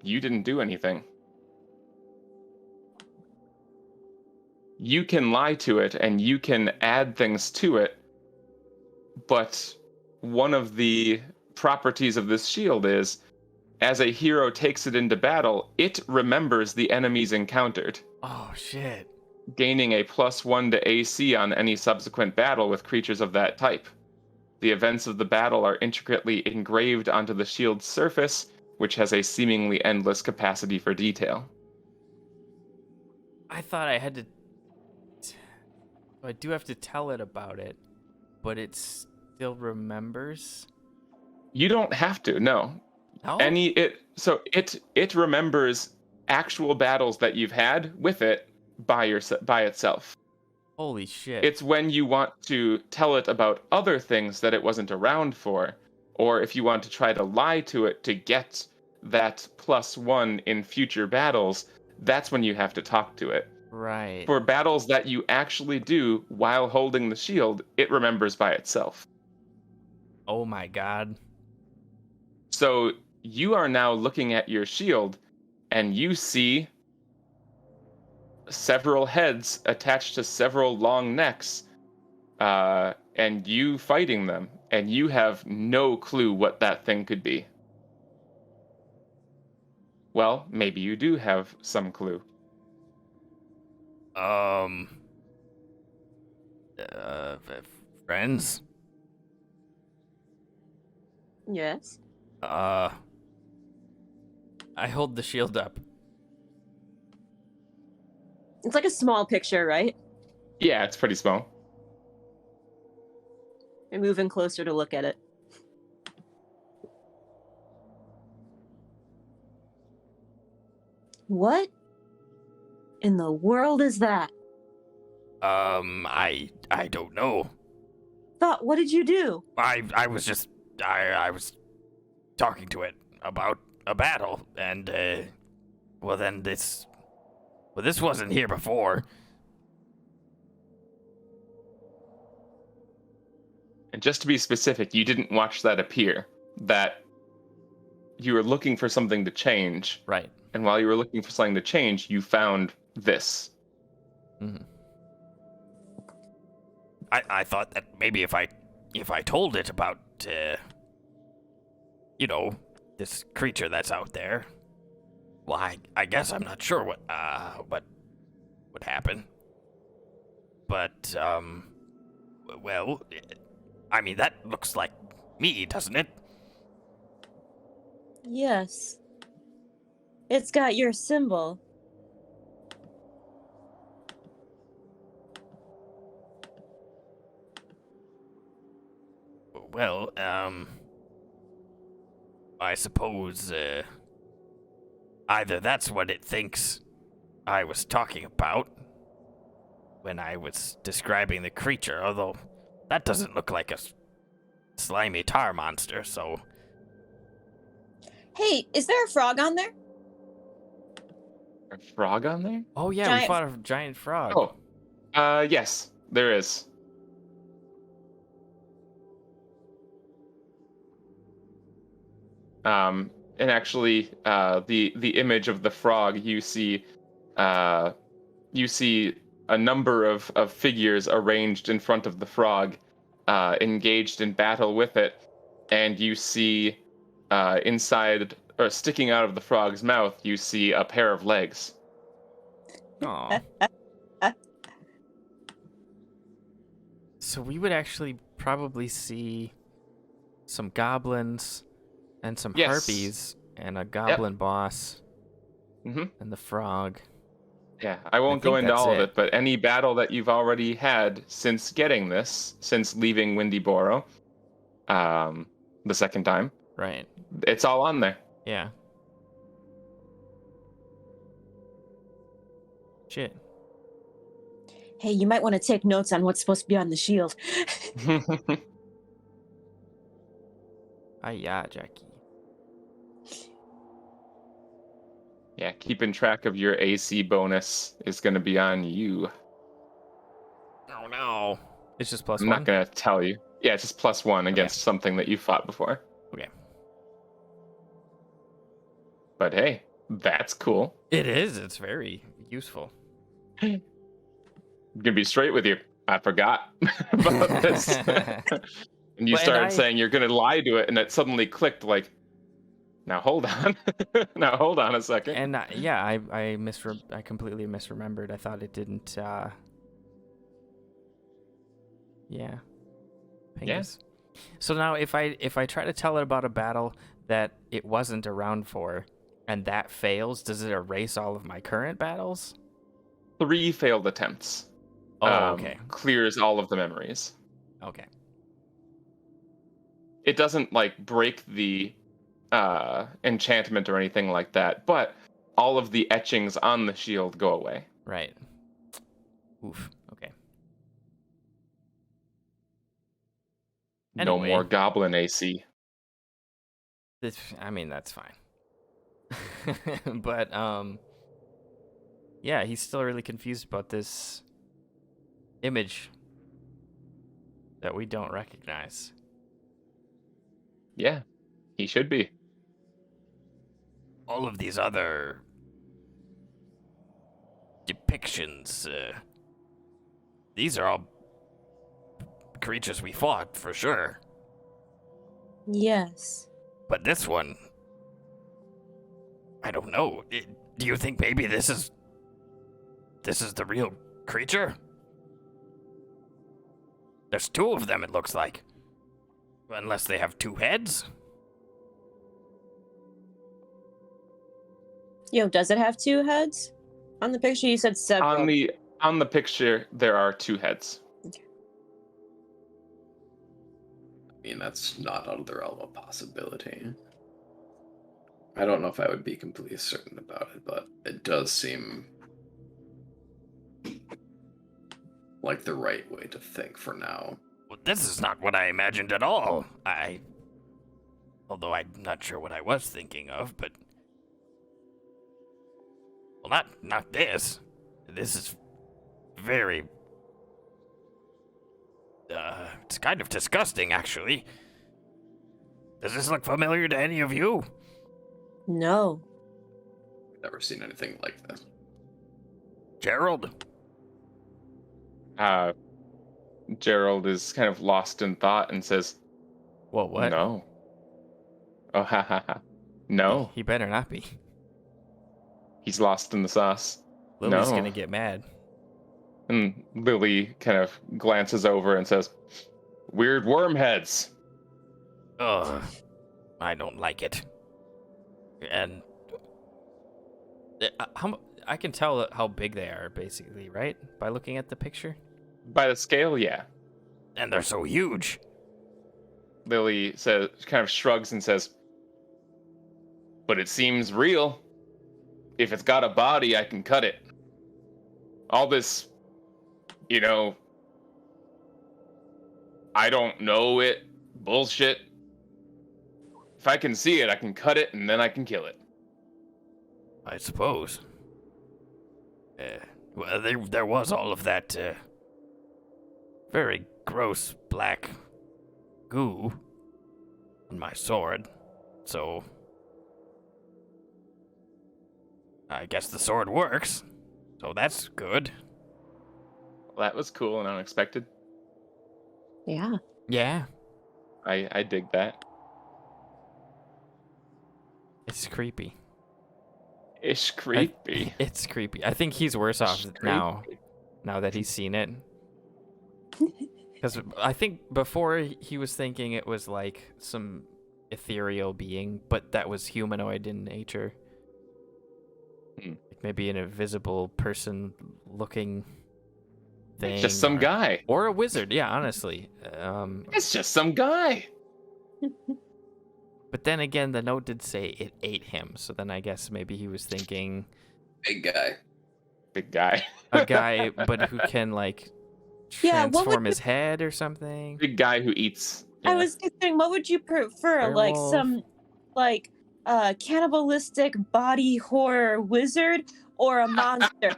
you didn't do anything. You can lie to it and you can add things to it, but one of the properties of this shield is, as a hero takes it into battle, it remembers the enemies encountered, Oh, shit. gaining a +1 to AC on any subsequent battle with creatures of that type. The events of the battle are intricately engraved onto the shield's surface, which has a seemingly endless capacity for detail. I thought I had to... I do have to tell it about it, but it still remembers? You don't have to, no. No? It remembers actual battles that you've had with it by itself. Holy shit. It's when you want to tell it about other things that it wasn't around for, or if you want to try to lie to it to get that +1 in future battles, that's when you have to talk to it. Right. For battles that you actually do while holding the shield, it remembers by itself. Oh my god. So you are now looking at your shield, and you see several heads attached to several long necks, and you fighting them, and you have no clue what that thing could be. Well, maybe you do have some clue. Friends? Yes. I hold the shield up. It's like a small picture, right? Yeah, it's pretty small. I'm moving closer to look at it. What in the world is that? I don't know. Thought, what did you do? I was just I was talking to it about a battle, and this wasn't here before. And just to be specific, you didn't watch that appear. That you were looking for something to change. Right. And while you were looking for something to change, you found this. Mm-hmm. I thought that maybe if I told it about this creature that's out there, well, I guess I'm not sure what would happen. But well, I mean, that looks like me, doesn't it? Yes. It's got your symbol. Well, I suppose either that's what it thinks I was talking about when I was describing the creature, although that doesn't look like a slimy tar monster, so... Hey, is there a frog on there? A frog on there? Oh yeah, Giant- we fought a giant frog. Oh, yes, there is. And actually, the image of the frog, you see a number of figures arranged in front of the frog, engaged in battle with it, and you see inside, or sticking out of the frog's mouth, you see a pair of legs. Aw. So we would actually probably see some goblins and some Yes. harpies and a goblin boss Mhm. and the frog. Yeah, I won't go think into that's all of it. it, but any battle that you've already had since getting this, since leaving Windy Boro, the second time, Right. it's all on there. Yeah. Shit. Hey, you might want to take notes on what's supposed to be on the shield. Yeah, Jackie. Yeah, keeping track of your AC bonus is going to be on you. Oh no. It's just plus I'm one? not going to tell you. Yeah, it's just +1 against something that you fought before. Okay. But hey, that's cool. It is. It's very useful. I'm gonna be straight with you. I forgot about this. And you Well, and started I- saying you're gonna lie to it, and it suddenly clicked. Like, now hold on. Now hold on a second. And I completely misremembered. I thought it didn't. Yeah. Pingus. So now, if I try to tell it about a battle that it wasn't around for, and that fails, does it erase all of my current battles? 3 failed attempts. Oh, okay. Clears all of the memories. Okay. It doesn't like break the enchantment or anything like that, but all of the etchings on the shield go away. Right. Oof. Okay. No Anyway. more goblin AC. I mean, that's fine. But yeah, he's still really confused about this image that we don't recognize. Yeah, he should be. All of these other depictions, these are all creatures we fought for sure. Yes. But this one, I don't know. Do you think maybe this is the real creature? There's 2 of them, it looks like. Unless they have 2 heads. Does it have 2 heads? On the picture, you said several. On the picture, there are 2 heads. I mean, that's not out of the realm of possibility. I don't know if I would be completely certain about it, but it does seem like the right way to think for now. Well, this is not what I imagined at all. Although I'm not sure what I was thinking of, but... Well, not this. This is very... it's kind of disgusting, actually. Does this look familiar to any of you? No. Never seen anything like this. Gerald? Gerald is kind of lost in thought and says, Whoa, what? No. Oh, ha ha ha. No. He better not be. He's lost in the sauce. Lily's No. gonna get mad. And Lily kind of glances over and says, Weird worm heads. Ugh. I don't like it. And... I can tell how big they are, basically, right? By looking at the picture? By the scale, yeah. And they're so huge. Lily says, kind of shrugs and says, But it seems real. If it's got a body, I can cut it. All this, I don't know it bullshit. If I can see it, I can cut it and then I can kill it. I suppose. Well, there was all of that, very gross black goo on my sword, so I guess the sword works, so that's good. Well, that was cool and unexpected. Yeah. Yeah, I dig that. it's creepy. It's creepy. It's creepy. I think he's worse off It's now creepy. that he's seen it. Because I think before he was thinking it was like some ethereal being, but that was humanoid in nature. Hmm. Like maybe an invisible person-looking thing. It's just some guy. Or a wizard, yeah, honestly. It's just some guy. But then again, the note did say it ate him, so then I guess maybe he was thinking Big guy. Big guy. a guy, but who can like Yeah, what would transform you- his head or something. Big guy who eats. I was thinking, what would you prefer? Like Werewolf. some, cannibalistic body horror wizard or a monster?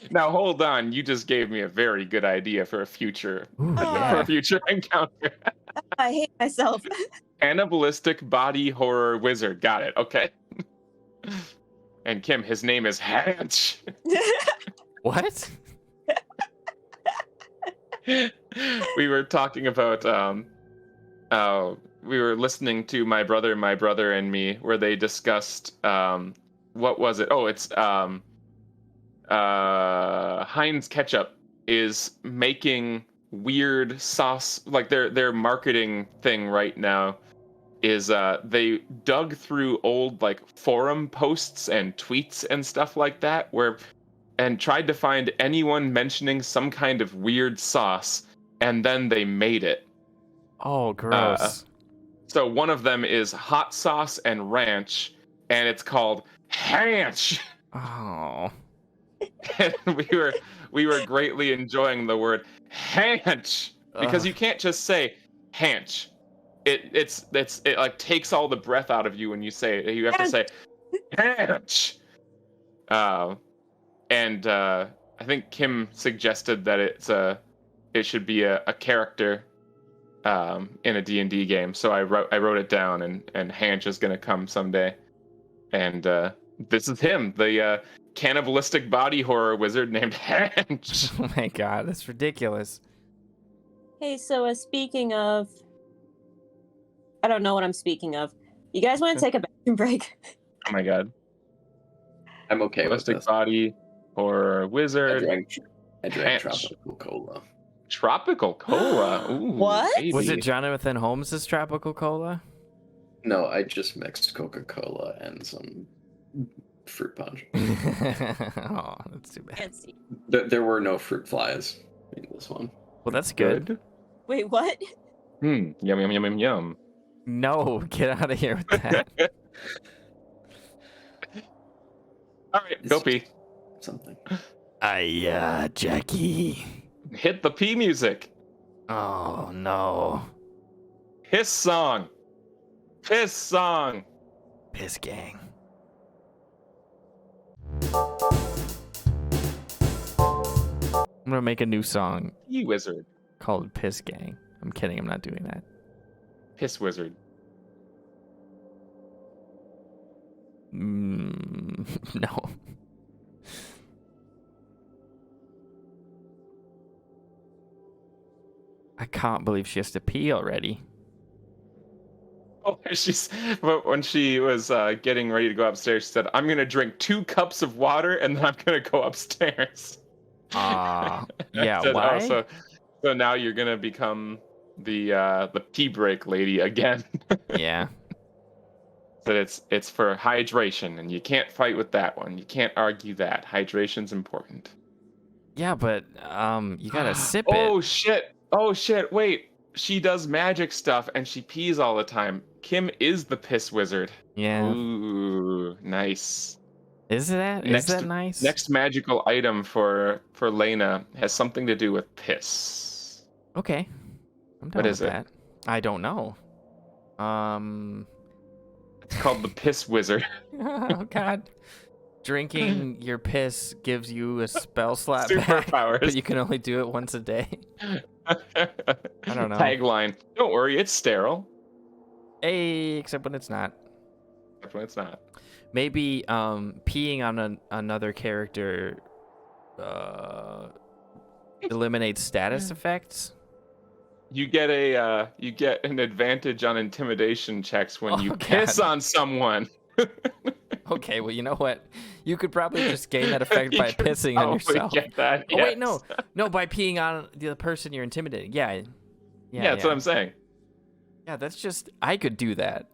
Now hold on, you just gave me a very good idea for a future Ooh, Oh. for yeah. a future encounter. I hate myself. Cannibalistic body horror wizard. Got it. Okay. And Kim, his name is Hanch. What? We were talking about we were listening to my brother and me, where they discussed what was it? Oh, it's Heinz ketchup is making weird sauce. Like their marketing thing right now is they dug through old like forum posts and tweets and stuff like that, and tried to find anyone mentioning some kind of weird sauce, and then they made it. Oh, gross. So one of them is hot sauce and ranch, and it's called Hanch. Oh. And we were greatly enjoying the word Hanch, because Ugh. you can't just say Hanch. It like takes all the breath out of you when you say it. You have to say Hanch. And I think Kim suggested that it should be a character in a D&D game. So I wrote it down, and Hanch is gonna come someday. And this is him, the cannibalistic body horror wizard named Hanch. Oh my god, that's ridiculous. Hey, so speaking of, I don't know what I'm speaking of. You guys want to take a bathroom break? Oh my god. I'm okay with Cannibalistic this. body horror I wizard. drank Hanch. tropical cola. Tropical cola. Ooh, What? baby. Was it Jonathan Holmes' Tropical Cola? No, I just mixed Coca-Cola and some fruit punch. Oh, that's too bad. Fancy. There were no fruit flies in this one. Well, that's good. Good? Wait, what? Yum, yum, yum, yum, yum. No, get out of here with that. All right, go pee. Something. Jackie. Hit the pee music. Oh, no. Piss song. Piss song. Piss gang. I'm gonna make a new song Pee wizard. called Piss Gang. I'm kidding, I'm not doing that. Piss wizard. No. I can't believe she has to pee already. Oh, but when she was getting ready to go upstairs, she said, "I'm gonna drink 2 cups of water and then I'm gonna go upstairs." Yeah, I said, why? "Oh, so now you're gonna become the pee break lady again." Yeah. That it's for hydration, and you can't fight with that one. You can't argue that hydration's important. Yeah, but you gotta sip Oh it. shit! Oh shit! Wait, she does magic stuff and she pees all the time. Kim is the piss wizard. Yeah. Ooh, nice. Is that? Is that nice? Next magical item for Lena has something to do with piss. Okay. I'm done What with is it? that. I don't know. It's called the piss wizard. Oh god. Drinking your piss gives you a spell slap back, Superpowers. but you can only do it once a day. I don't know. Tagline: Don't worry, it's sterile. Hey, except when it's not. Except when it's not. Maybe peeing on another character eliminates status effects. You get an advantage on intimidation checks when you Oh, piss God. on someone. Okay, well, you know what? You could probably just gain that effect You by could pissing on probably yourself. Get that, Oh wait, yes. no, by peeing on the person you're intimidating. Yeah, That's what I'm saying. Yeah, that's just I could do that.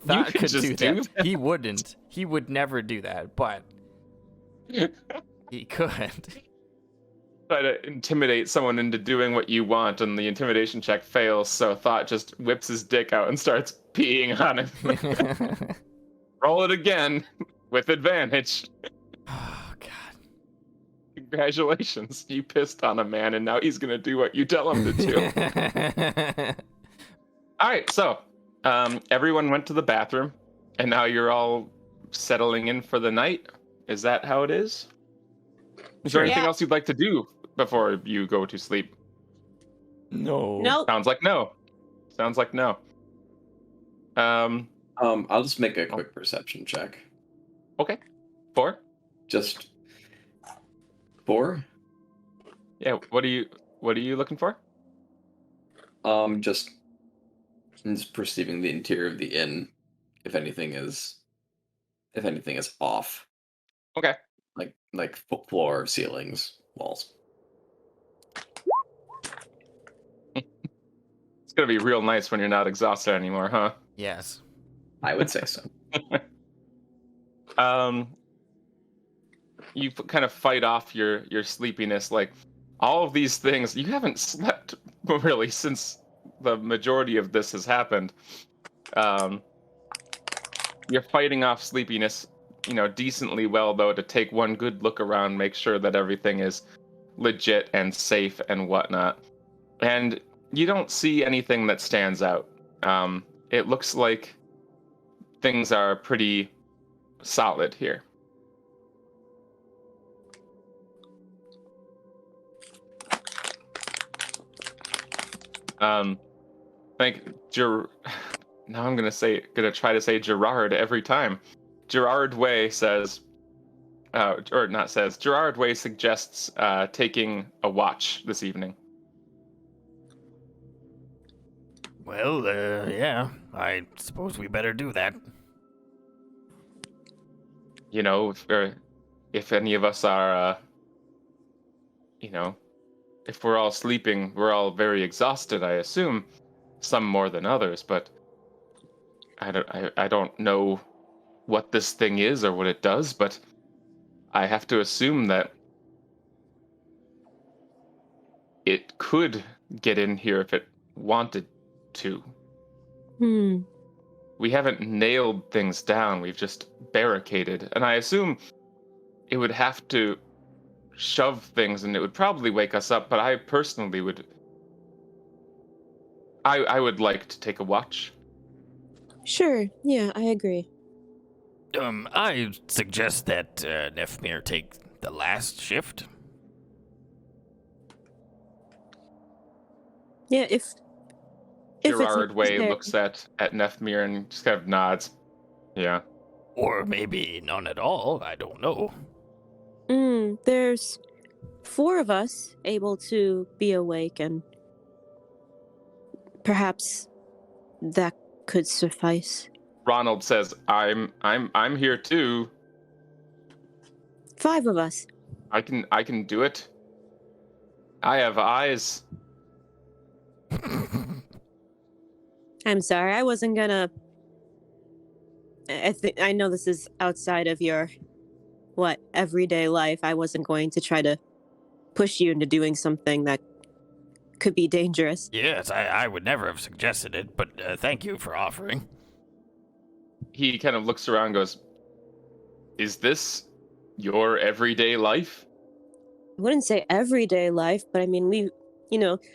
Thought could could just do do that. He wouldn't. He would never do that, but he could. Try to intimidate someone into doing what you want, and the intimidation check fails, so Thought just whips his dick out and starts peeing on him. Roll it again with advantage. Oh god. Congratulations, you pissed on a man, and now he's gonna do what you tell him to do. All right, so everyone went to the bathroom, and now you're all settling in for the night. Is that how it is? Is there anything Yeah. else you'd like to do before you go to sleep? No. Nope. Sounds like no. Sounds like no. I'll just make a quick perception check. Okay. 4? Just 4? Yeah. What are you looking for? Just perceiving the interior of the inn, if anything is off, Okay. like floor, ceilings, walls. It's gonna be real nice when you're not exhausted anymore, huh? Yes. I would say so. Um, you kind of fight off your sleepiness. Like all of these things, you haven't slept really since the majority of this has happened. Um, you're fighting off sleepiness, decently well though. To take one good look around, make sure that everything is legit and safe and whatnot. And you don't see anything that stands out. It looks like things are pretty solid here. Um, think now I'm gonna try to say Gerard every time. Gerard Way says, or not says. Gerard Way suggests taking a watch this evening. Well, yeah. I suppose we better do that. If any of us are, if we're all sleeping, we're all very exhausted. I assume, some more than others, but I don't know what this thing is or what it does, but I have to assume that it could get in here if it wanted to. We haven't nailed things down, we've just barricaded. And I assume it would have to shove things and it would probably wake us up, but I personally would. I would like to take a watch. Sure. Yeah, I agree. I suggest that Nefmir take the last shift. Yeah, if Gerard Way necessary. looks at Nefmir and just kind of nods. Yeah. Or maybe none at all, I don't know. There's 4 of us able to be awake, and perhaps that could suffice. Ronald says, I'm here too. 5 of us. I can do it. I have eyes. I'm sorry, I wasn't gonna. I know this is outside of your everyday life. I wasn't going to try to push you into doing something that could be dangerous. Yes, I would never have suggested it, but thank you for offering. He kind of looks around and goes, is this your everyday life? I wouldn't say everyday life, but I mean, we,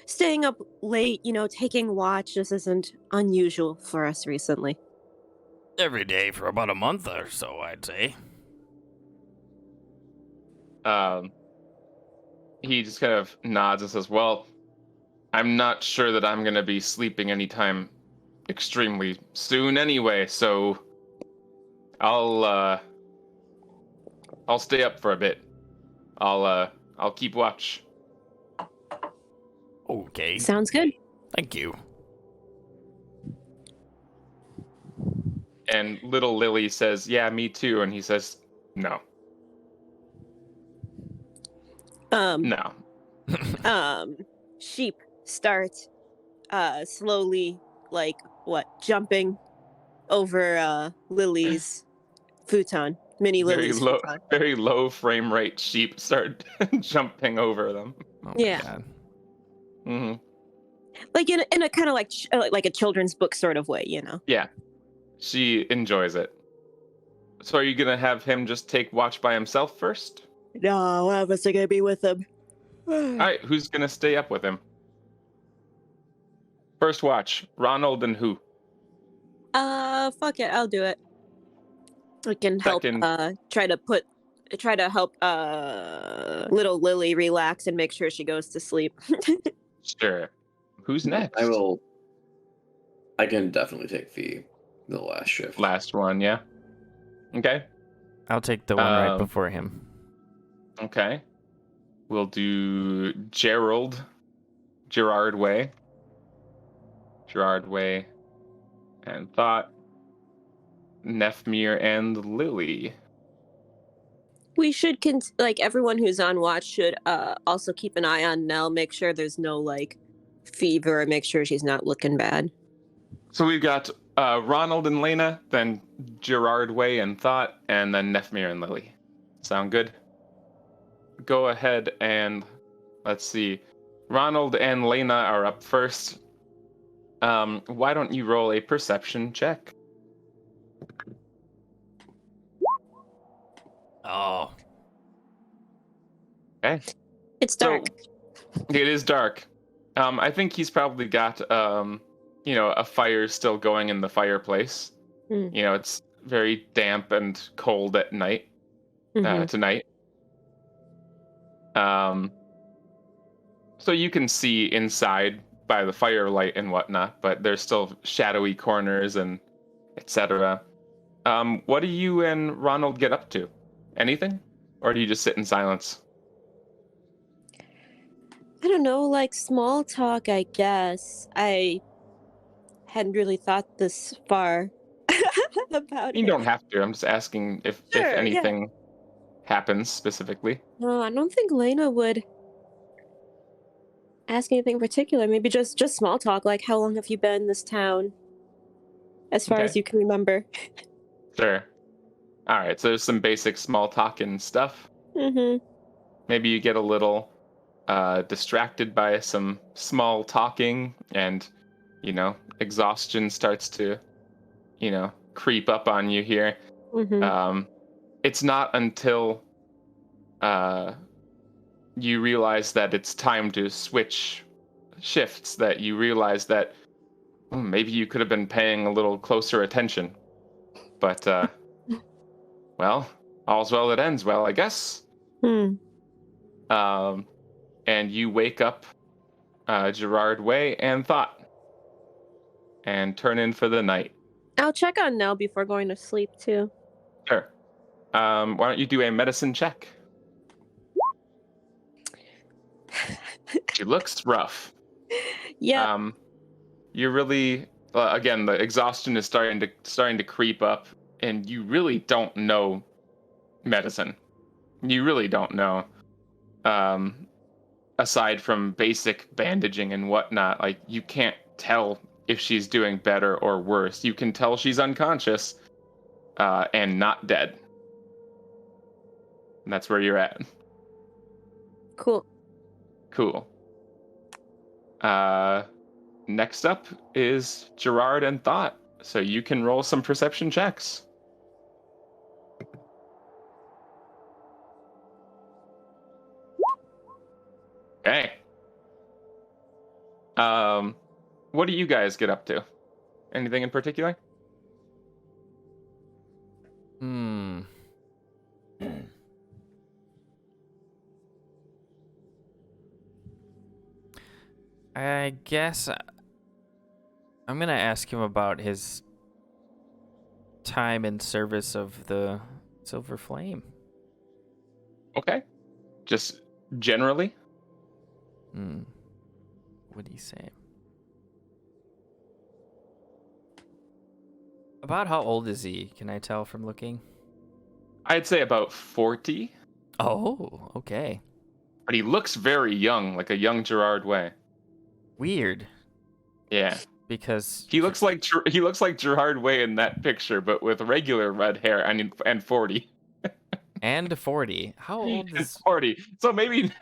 staying up late, taking watch, this isn't unusual for us recently. Every day for about a month or so, I'd say. He just kind of nods and says, well, I'm not sure that I'm going to be sleeping anytime extremely soon anyway, so I'll stay up for a bit. I'll keep watch. Okay. Sounds good. Thank you. And little Lily says, yeah, me too. And he says, no. No. Sheep start slowly, jumping over Lily's futon. Mini Lily's futon. Very low frame rate sheep start jumping over them. Oh Yeah. my God. Mm-hmm. Like in a kind of like a children's book sort of way, Yeah. She enjoys it. So are you going to have him just take watch by himself first? No, one of us are gonna be with him. All right, who's going to stay up with him? First watch, Ronald and who? Fuck it, I'll do it. I can help, try to help, little Lily relax and make sure she goes to sleep. Sure. Who's next? I can definitely take the last shift. Last one, yeah. Okay. I'll take the one right Um, before him. Okay. We'll do Gerard Way, and Thought, Nefmir, and Lily. We should like everyone who's on watch should also keep an eye on Nell, make sure there's no like fever, make sure she's not looking bad. So we've got Ronald and Lena, then Gerard Way and Thought, and then Nefmir and Lily. Sound good? Go ahead and let's see. Ronald and Lena are up first. Why don't you roll a perception check? Oh, Okay. It's dark. So it is dark. I think he's probably got a fire still going in the fireplace. Mm. It's very damp and cold at night. Mhm. Tonight. So you can see inside by the firelight and whatnot, but there's still shadowy corners and etc. What do you and Ronald get up to? Anything? Or do you just sit in silence? I don't know, like small talk, I guess. I hadn't really thought this far about You it. don't have to. I'm just asking if Sure, yeah. anything happens specifically. No, I don't think Lena would ask anything in particular. Maybe just small talk, like how long have you been in this town? As far as Okay. you can remember. Sure. All right. So there's some basic small talk and stuff. Mm-hmm. Maybe you get a little distracted by some small talking, and exhaustion starts to creep up on you here. Mm-hmm. It's not until you realize that it's time to switch shifts that you realize that maybe you could have been paying a little closer attention. But well, all's well that ends well, I guess. Hmm. And you wake up Gerard Way and Thought, and turn in for the night. I'll check on Nell before going to sleep too. Sure. Why don't you do a medicine check? She looks rough. Yeah. You're really again, the exhaustion is starting to creep up, and you really don't know medicine. You really don't know. Aside from basic bandaging and whatnot, like you can't tell if she's doing better or worse. You can tell she's unconscious and not dead. And that's where you're at. Cool. Cool. Next up is Gerard and Thought. So you can roll some perception checks. Okay. What do you guys get up to? Anything in particular? I guess I'm gonna ask him about his time in service of the Silver Flame. Okay. Just generally? What'd he say? About how old is he? Can I tell from looking? I'd say about 40. Oh, okay. But he looks very young, like a young Gerard Way. Weird. Yeah. Because He looks like Gerard Way in that picture, but with regular red hair and 40. and 40. How old And is 40. So maybe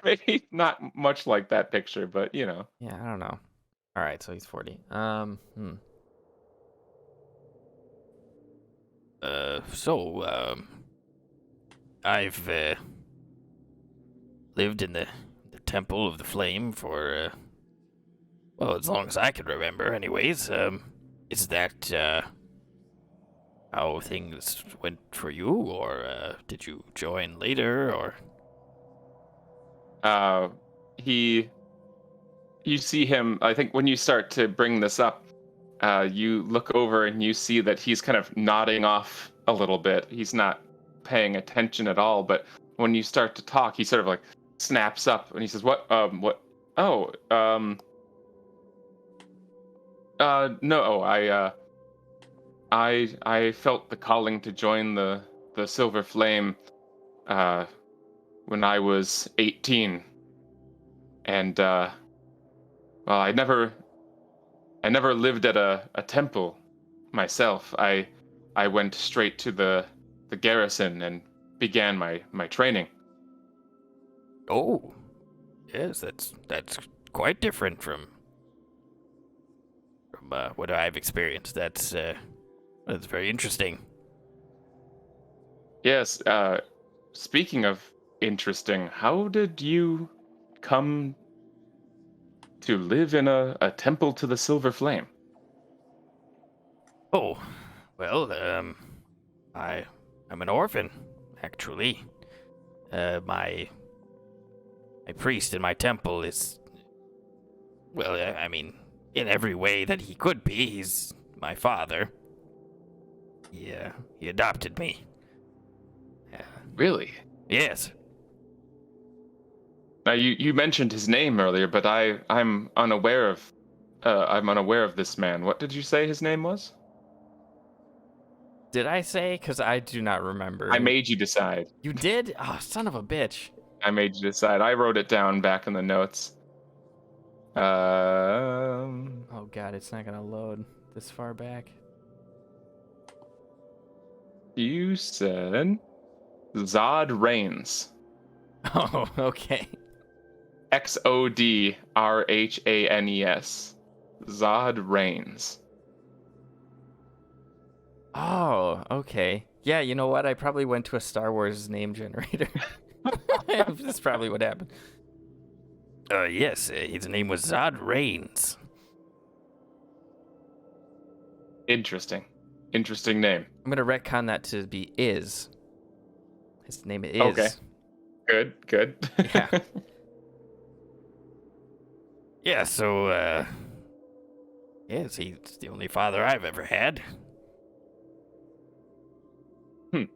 not much like that picture, but Yeah, I don't know. All right, so he's 40. I've lived in the Temple of the Flame for well, as long as I can remember, anyways. Is that how things went for you, or did you join later, or? You see him, I think when you start to bring this up, you look over and you see that he's kind of nodding off a little bit. He's not paying attention at all. But when you start to talk, he sort of like snaps up and he says, "What? What? Oh, no, I felt the calling to join the Silver Flame, when I was 18, and well, I never lived at a temple myself. I went straight to the garrison and began my training." Oh, yes, that's quite different from what I've experienced. That's very interesting. Yes. Speaking of interesting, how did you come to live in a temple to the Silver Flame? Oh, well, I'm an orphan, actually. My priest in my temple is, well, I mean, in every way that he could be, he's my father. He adopted me. Really? Yes. Now you mentioned his name earlier, but I'm unaware of this man. What did you say his name was? Did I say? Because I do not remember. I made you decide. You did? Oh, son of a bitch. I made you decide. I wrote it down back in the notes. Oh god, it's not gonna load this far back. You said Zod Rains. Oh, okay. Xodrhanes. Zod Rains. Oh, okay. Yeah, you know what? I probably went to a Star Wars name generator. That's probably what happened. Yes, his name was Zod Rains. Interesting. Interesting name. I'm gonna retcon that to be is. His name is. Okay. Good. Yeah. Yeah, so, yes, he's the only father I've ever had. The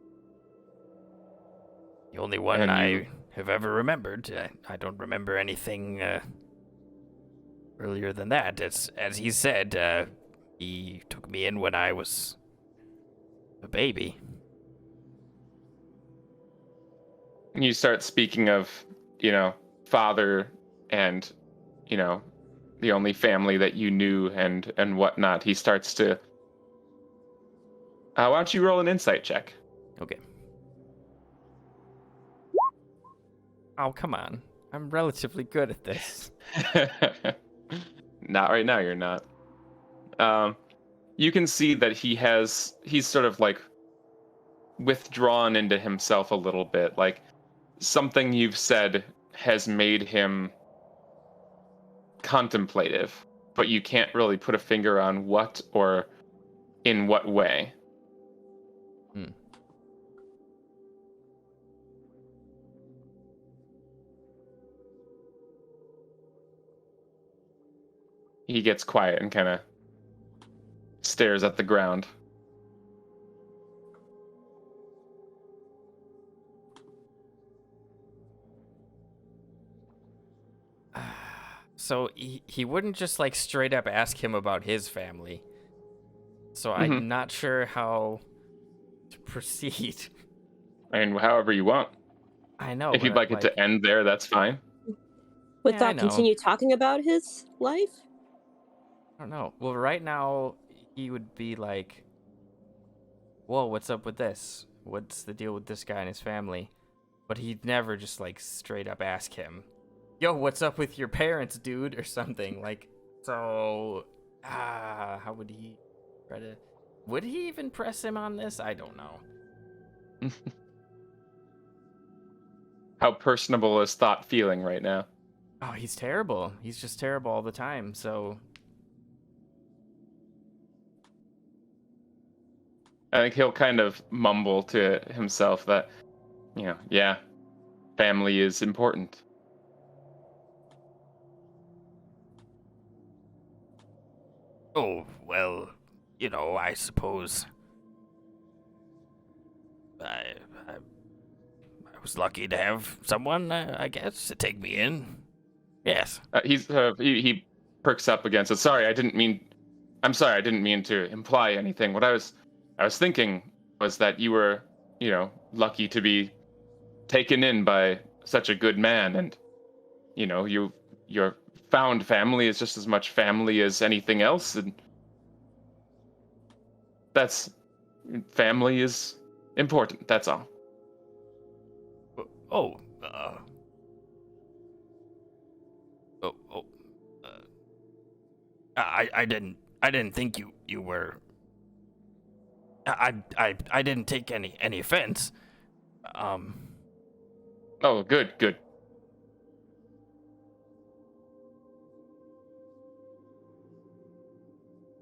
only one And I you- have ever remembered. I don't remember anything earlier than that. As he said, he took me in when I was a baby. You start speaking of, father and, the only family that you knew and whatnot. He starts to. Why don't you roll an insight check? Okay. Oh, come on. I'm relatively good at this. Not right now. You're not. You can see that he's sort of like withdrawn into himself a little bit. Like something you've said has made him contemplative, but you can't really put a finger on what or in what way. He gets quiet and kind of stares at the ground. So he wouldn't just like straight up ask him about his family. So I'm not sure how to proceed. I mean, however you want. I know. If you'd but, like it to end there, that's fine. Would Yeah, I that know. continue talking about his life? I don't know. Well, right now he would be like, "Whoa, what's up with this? What's the deal with this guy and his family?" But he'd never just like straight up ask him, "Yo, what's up with your parents, dude?" or something like. So, how would he try to? Would he even press him on this? I don't know. How personable is Thought feeling right now? Oh, he's terrible. He's just terrible all the time. So. I think he'll kind of mumble to himself that, yeah, family is important. Oh, well, I suppose. I was lucky to have someone, I guess, to take me in. Yes. He perks up against it. Sorry, I didn't mean. I'm sorry, I didn't mean to imply anything. What I was thinking was that you were, lucky to be taken in by such a good man, and your found family is just as much family as anything else, and that's family is important. That's all. Oh. Oh. I didn't think you were. I didn't take any offense. Oh, good.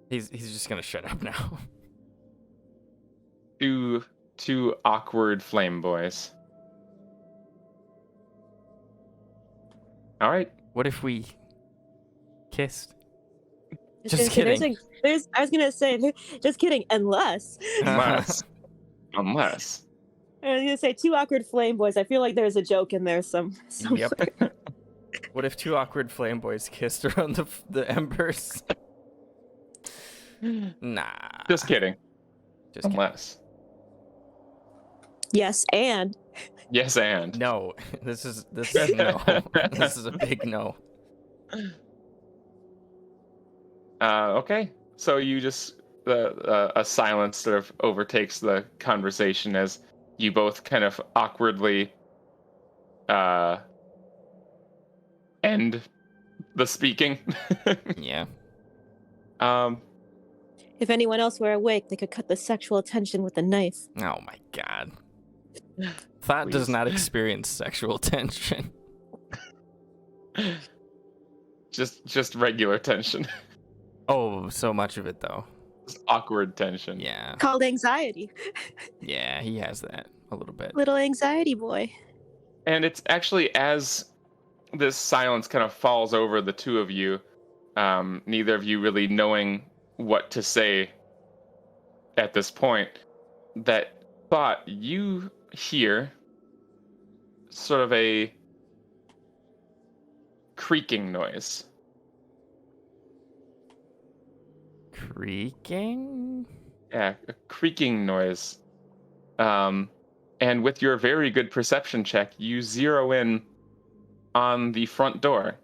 He's just gonna shut up now. Two awkward flame boys. All right. What if we kissed? I was Just gonna say, kidding. I was gonna say, just kidding. Unless Unless. I was gonna say two awkward flame boys. I feel like there's a joke in there somewhere. Yep. What if two awkward flame boys kissed around the embers? Nah. Just kidding. Just kidding. Unless. Yes, and Yes, and. No. This is no. This is a big no. Okay. So you just a silence sort of overtakes the conversation as you both kind of awkwardly end the speaking. Yeah. if anyone else were awake, they could cut the sexual tension with a knife. Oh my god. Thought does Please. not experience sexual tension. just regular tension. Oh, so much of it though. Just awkward tension. Yeah. Called anxiety. Yeah, he has that a little bit. Little anxiety boy. And it's actually as this silence kind of falls over the two of you, neither of you really knowing what to say at this point, that thought you hear sort of a creaking noise. Creaking? Yeah, a creaking noise. And with your very good perception check, you zero in on the front door.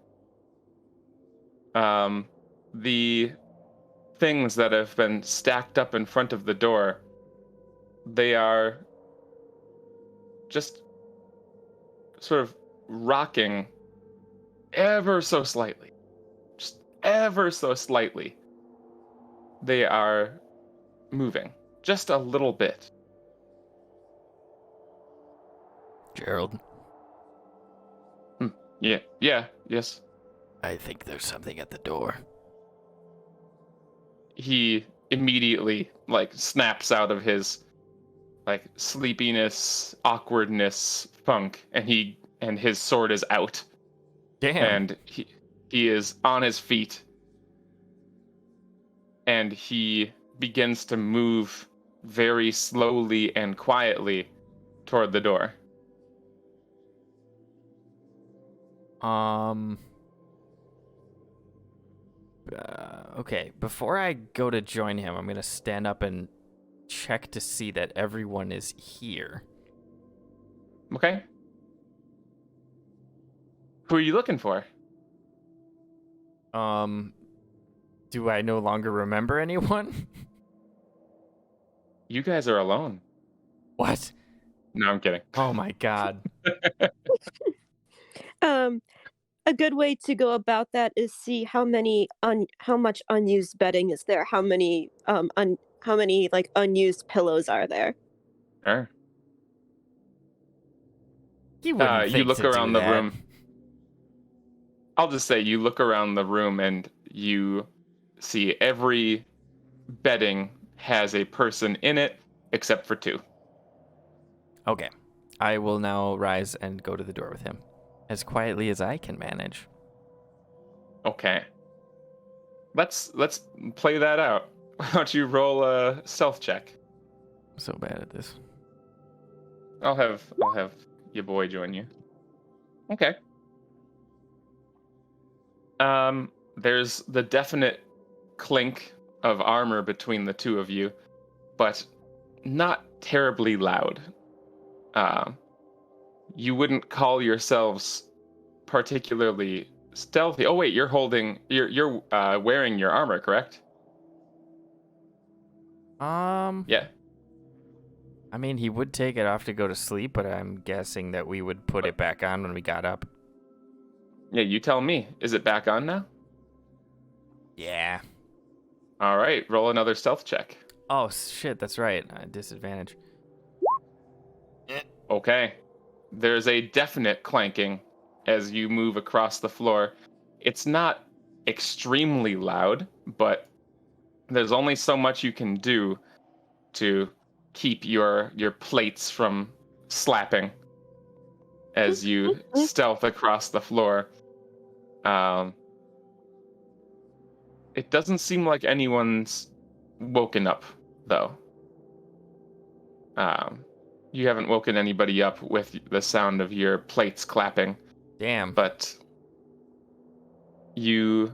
The things that have been stacked up in front of the door, they are just sort of rocking ever so slightly. Just ever so slightly. They are moving just a little bit. Gerald, Yes. I think there's something at the door. He immediately snaps out of his sleepiness, awkwardness, funk, and his sword is out. Damn. And he is on his feet. And he begins to move very slowly and quietly toward the door. Okay, before I go to join him, I'm gonna stand up and check to see that everyone is here. Okay? Who are you looking for? Do I no longer remember anyone? You guys are alone. What? No, I'm kidding. Oh my god. A good way to go about that is see how much unused bedding is there, how many unused pillows are there. Sure. He wouldn't You think look to do around the that. room. I'll just say you look around the room and you see every bedding has a person in it except for two. Okay. I will now rise and go to the door with him. As quietly as I can manage. Okay. Let's play that out. Why don't you roll a stealth check? I'm so bad at this. I'll have your boy join you. Okay. There's the definite clink of armor between the two of you, but not terribly loud. Um, you wouldn't call yourselves particularly stealthy. Oh wait, you're wearing your armor, correct? Um, Yeah. I mean, he would take it off to go to sleep, but I'm guessing that we would put it back on when we got up. Yeah, you tell me. Is it back on now? Yeah. All right, roll another stealth check. Oh, shit, that's right. Disadvantage. Okay. There's a definite clanking as you move across the floor. It's not extremely loud, but there's only so much you can do to keep your plates from slapping as you stealth across the floor. Um, it doesn't seem like anyone's woken up, though. You haven't woken anybody up with the sound of your plates clapping, Damn. but you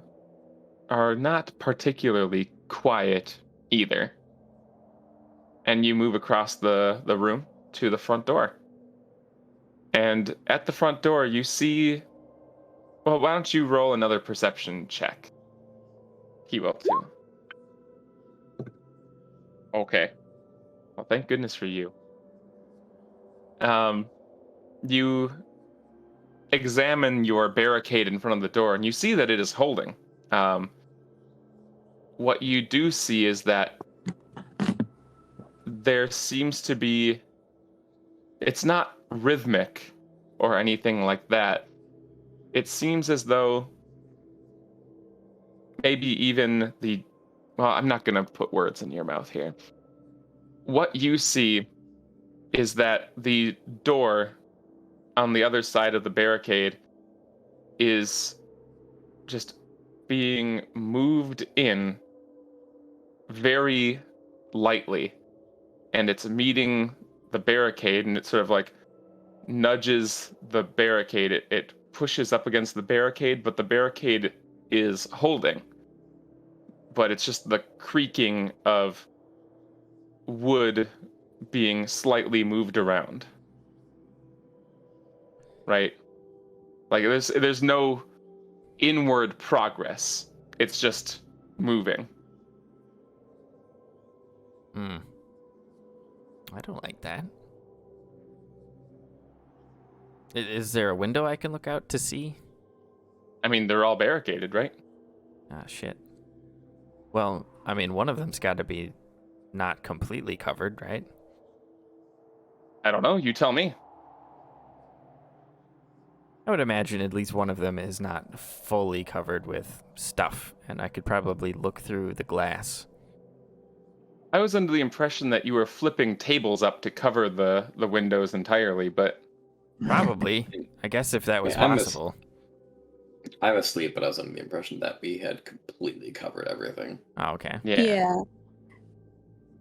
are not particularly quiet either. And you move across the room to the front door. And at the front door, you see. Well, why don't you roll another perception check? He will too. Okay. Well, thank goodness for you. You examine your barricade in front of the door, and you see that it is holding. What you do see is that there seems to be. It's not rhythmic or anything like that. It seems as though maybe even the. Well, I'm not going to put words in your mouth here. What you see is that the door on the other side of the barricade is just being moved in very lightly, and it's meeting the barricade, and it sort of like nudges the barricade. It pushes up against the barricade, but the barricade is holding. But it's just the creaking of wood being slightly moved around. Right? Like there's no inward progress. It's just moving. I don't like that. Is there a window I can look out to see? I mean, they're all barricaded, right? Ah, shit. Well, I mean, one of them's got to be not completely covered, right? I don't know. You tell me. I would imagine at least one of them is not fully covered with stuff, and I could probably look through the glass. I was under the impression that you were flipping tables up to cover the windows entirely, but Probably. I guess if that was Yeah, possible. I'm asleep, but I was under the impression that we had completely covered everything. Oh, okay. yeah.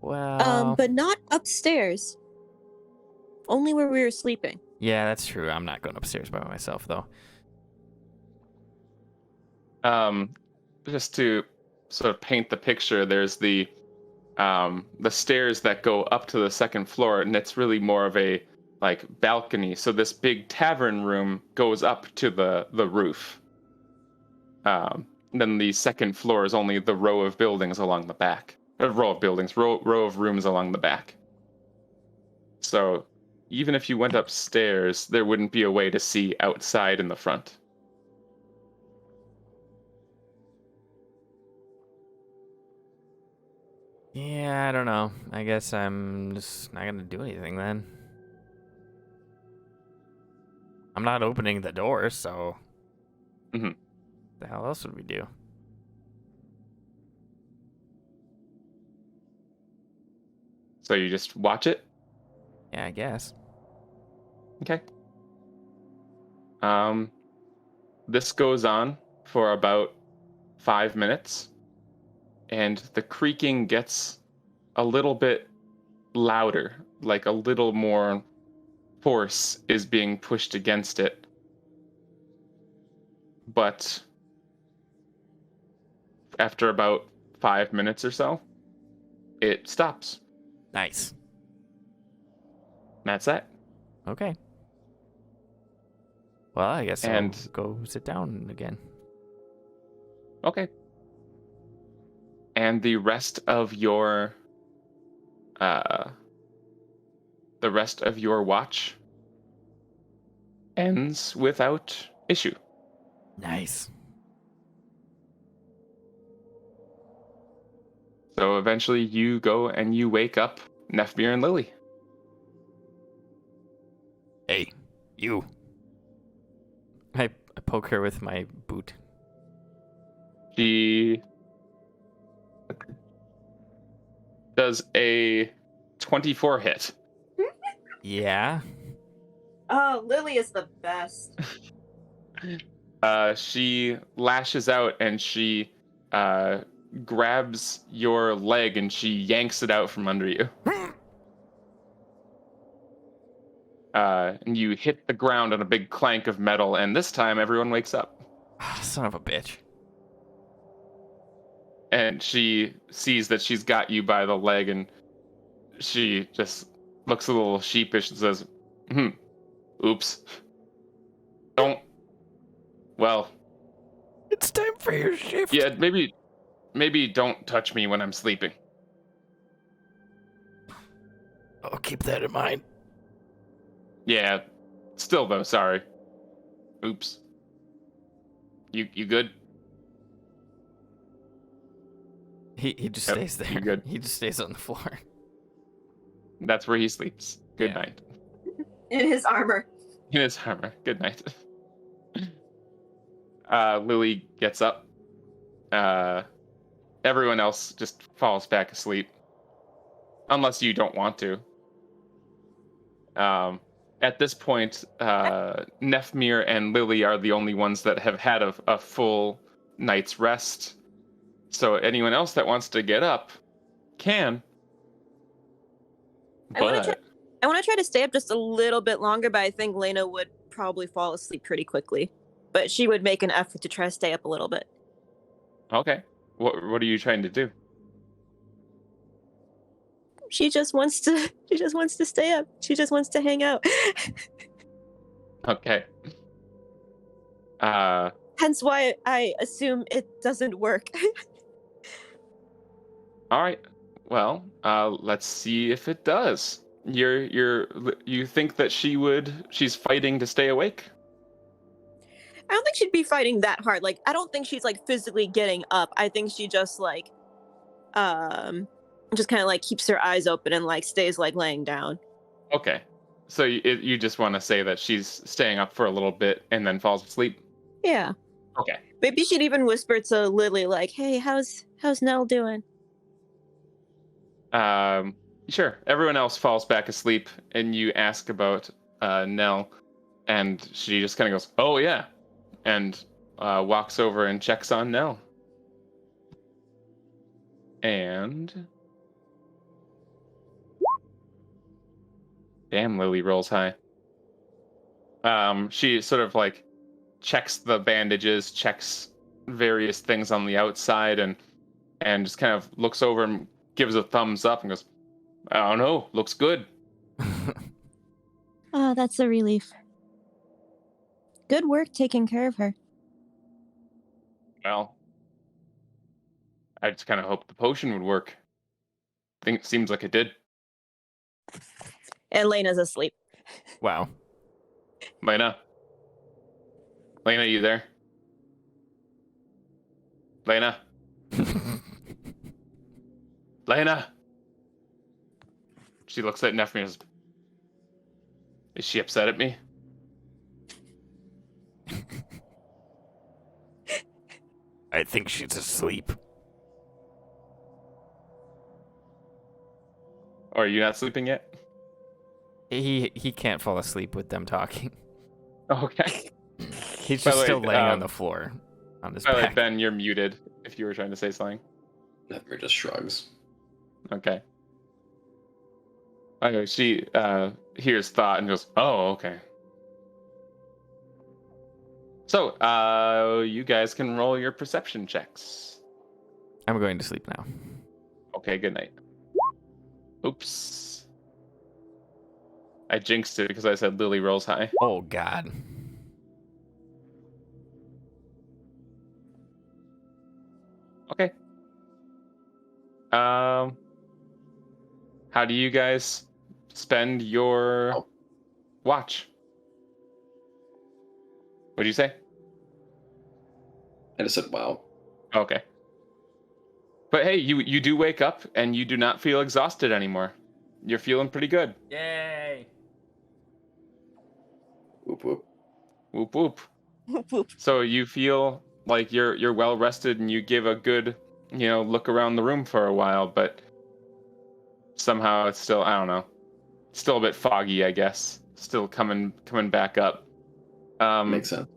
Well, But not upstairs. Only where we were sleeping. yeah, that's true. I'm not going upstairs by myself, though. Just to sort of paint the picture, there's the stairs that go up to the second floor, and it's really more of a like balcony. So this big tavern room goes up to the roof. Then the second floor is only the row of buildings along the back. Row of rooms along the back. So even if you went upstairs, there wouldn't be a way to see outside in the front. Yeah, I don't know. I guess I'm just not going to do anything then. I'm not opening the door, so. Mhm. The hell else would we do? So you just watch it? Yeah, I guess. Okay. This goes on for about 5 minutes, and the creaking gets a little bit louder, like a little more force is being pushed against it. But after about 5 minutes or so, it stops. Nice. That's it. Okay. Well, I guess And- I'll go sit down again. Okay. And the rest of your watch ends without issue. Nice. So eventually you go and you wake up Nefmir and Lily. Hey, you. I poke her with my boot. She does a 24 hit. Yeah. Oh, Lily is the best. She lashes out and she grabs your leg and she yanks it out from under you. And you hit the ground on a big clank of metal, and this time everyone wakes up. Son of a bitch. And she sees that she's got you by the leg, and she just looks a little sheepish and says, oops. Well, It's time for your shift. yeah, maybe don't touch me when I'm sleeping. I'll keep that in mind. Yeah, still though, sorry. Oops. You good? He just Yep, stays there. you're good. He just stays on the floor. That's where he sleeps. Good Yeah. night. In his armor. In his armor. Good night. Lily gets up. Everyone else just falls back asleep. Unless you don't want to. At this point, Nefmir and Lily are the only ones that have had a full night's rest. So anyone else that wants to get up can. I wanna But I want to try to stay up just a little bit longer, but I think Lena would probably fall asleep pretty quickly. But she would make an effort to try to stay up a little bit. okay. What are you trying to do? She just wants to stay up. She just wants to hang out. Okay. Hence why I assume it doesn't work. All right. Well, let's see if it does. You think that she's fighting to stay awake? I don't think she'd be fighting that hard. Like, I don't think she's like physically getting up. I think she just like just kind of like keeps her eyes open and like stays like laying down. Okay. So you just want to say that she's staying up for a little bit and then falls asleep? Yeah. Okay. Maybe she'd even whisper to Lily like, "Hey, how's Nell doing?" Sure. Everyone else falls back asleep, and you ask about Nell, and she just kind of goes, "Oh yeah," and walks over and checks on Nell. And damn, Lily rolls high. She sort of like checks the bandages, checks various things on the outside, and just kind of looks over and gives a thumbs up and goes, "I don't know, looks good." Oh, that's a relief. Good work taking care of her. Well, I just kind of hoped the potion would work. Think it seems like it did. And Lena's asleep. Wow. Lena, you there? Lena, Lena. She looks at Nefmi and says, "Is she upset at me?" I think she's asleep. Or are you not sleeping yet? He can't fall asleep with them talking. Okay. He's By just the still way, laying on the floor on his By the way, back. Ben, you're muted if you were trying to say something. Never just shrugs. Okay. Anyway, hears thought and goes, "Oh, okay." So, you guys can roll your perception checks. I'm going to sleep now. Okay, good night. Oops. I jinxed it because I said Lily rolls high. Oh, God. Okay. How do you guys spend your watch? What'd you say? I just said, wow. Okay. But hey, you do wake up and you do not feel exhausted anymore. You're feeling pretty good. Yay. Whoop whoop. Whoop whoop. Whoop. So you feel like you're well rested and you give a good, look around the room for a while, but somehow it's still, I don't know, still a bit foggy, I guess. Still coming back up. Makes sense.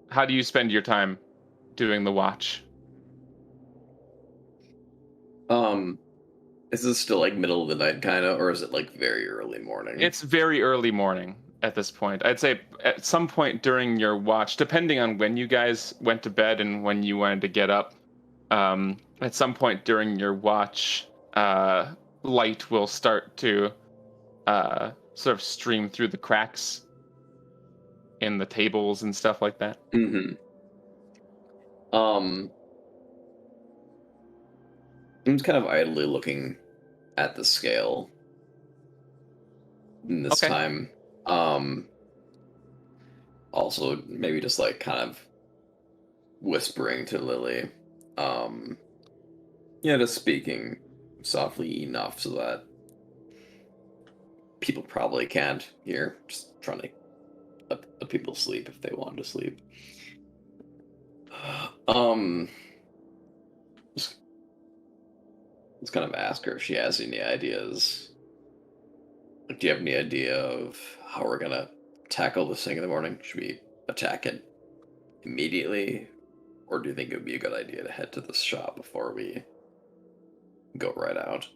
How do you spend your time doing the watch? Is this still like middle of the night kind of, or is it like very early morning? It's very early morning at this point. I'd say at some point during your watch, depending on when you guys went to bed and when you wanted to get up, at some point during your watch, light will start to sort of stream through the cracks in the tables and stuff like that. Mm-hmm. I'm just kind of idly looking at the scale in this Okay. time. Also maybe just like kind of whispering to Lily. Just speaking softly enough so that people probably can't hear. Just trying to let people sleep if they want to sleep. Let's kind of ask her if she has any ideas. Like, do you have any idea of how we're gonna tackle this thing in the morning? Should we attack it immediately, or do you think it would be a good idea to head to the shop before we go right out?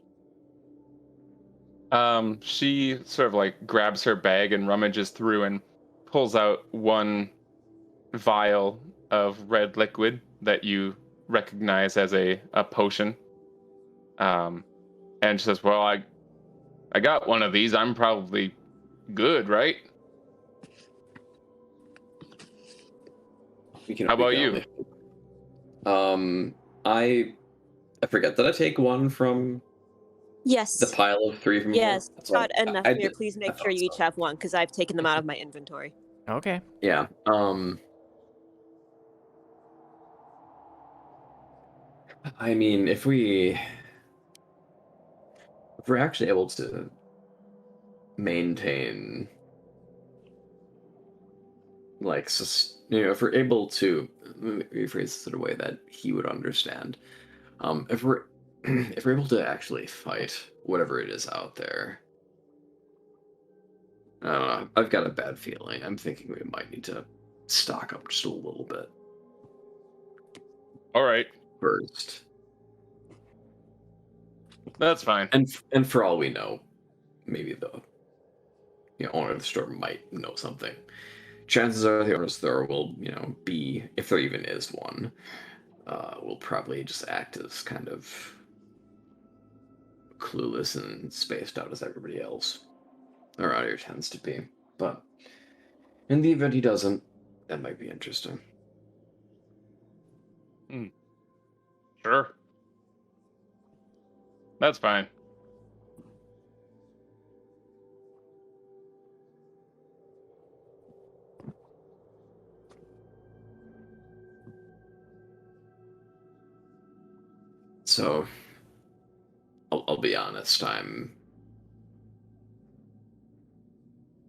She sort of like grabs her bag and rummages through and pulls out one vial of red liquid that you recognize as a potion. And she says, "Well, I got one of these. I'm probably good, right? How about you?" I forget. Did I take one from Yes. the pile of three from Yes. before? Scott and I Nefmir, did- please I make thought sure you each so. have one, because I've taken them out of my inventory. Okay. Yeah. I mean, if we're actually able to maintain, like, if we're able to, let me rephrase this in a way that he would understand. If we're if we're able to actually fight whatever it is out there, I don't know. I've got a bad feeling. I'm thinking we might need to stock up just a little bit All right, first. that's fine. And for all we know, maybe the owner of the store might know something. Chances are the owner of the store will, be, if there even is one, will probably just act as kind of clueless and spaced out as everybody else around here tends to be. But in the event he doesn't, that might be interesting. Sure, that's fine. So, I'll be honest, I'm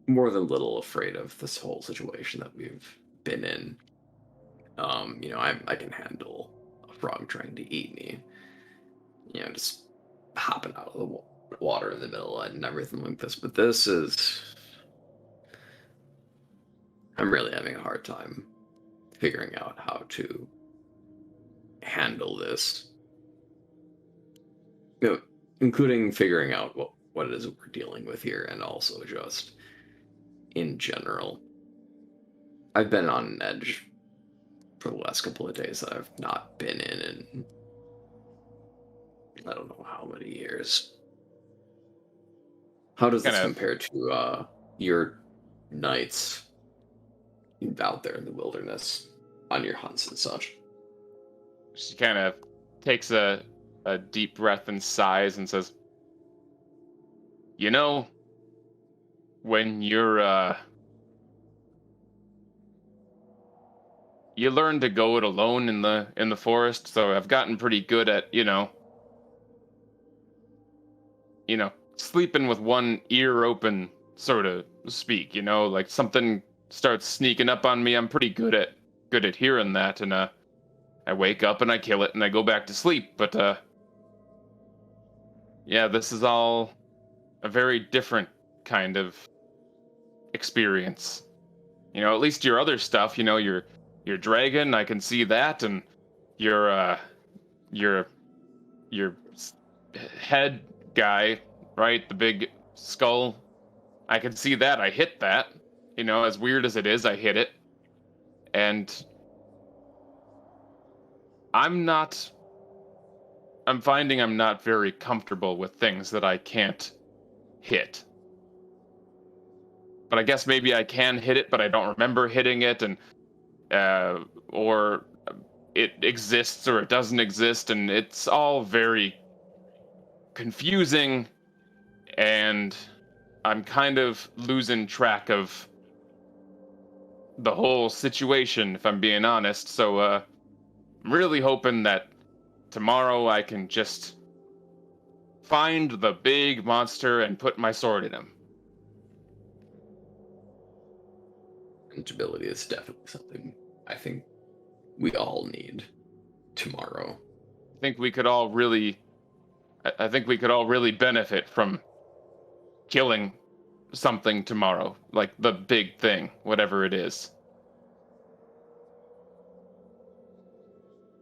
more than little afraid of this whole situation that we've been in. I can handle a frog trying to eat me. Just hopping out of the water in the middle and everything like this. But this is, I'm really having a hard time figuring out how to handle this. Including figuring out what it is we're dealing with here, and also just in general. I've been on edge for the last couple of days that I've not been in I don't know how many years. How does Kind this of, compare to your nights out there in the wilderness on your hunts and such? she kind of takes a deep breath and sighs and says, "You know, when you learn to go it alone in the forest, so I've gotten pretty good at, sleeping with one ear open, sort of speak, like something starts sneaking up on me. I'm pretty good at hearing that, and I wake up and I kill it and I go back to sleep. But yeah, this is all a very different kind of experience. At least your other stuff, your dragon, I can see that, and your your your head guy, right? The big skull. I can see that. I hit that. As weird as it is, I hit it. And I'm not I'm finding I'm not very comfortable with things that I can't hit. But I guess maybe I can hit it, but I don't remember hitting it, and or it exists or it doesn't exist, and it's all very confusing, and I'm kind of losing track of the whole situation, if I'm being honest. So I'm really hoping that tomorrow I can just find the big monster and put my sword in him. Ability is definitely something I think we all need tomorrow. I think we could all really, I think we could all really benefit from killing something tomorrow, like the big thing, whatever it is.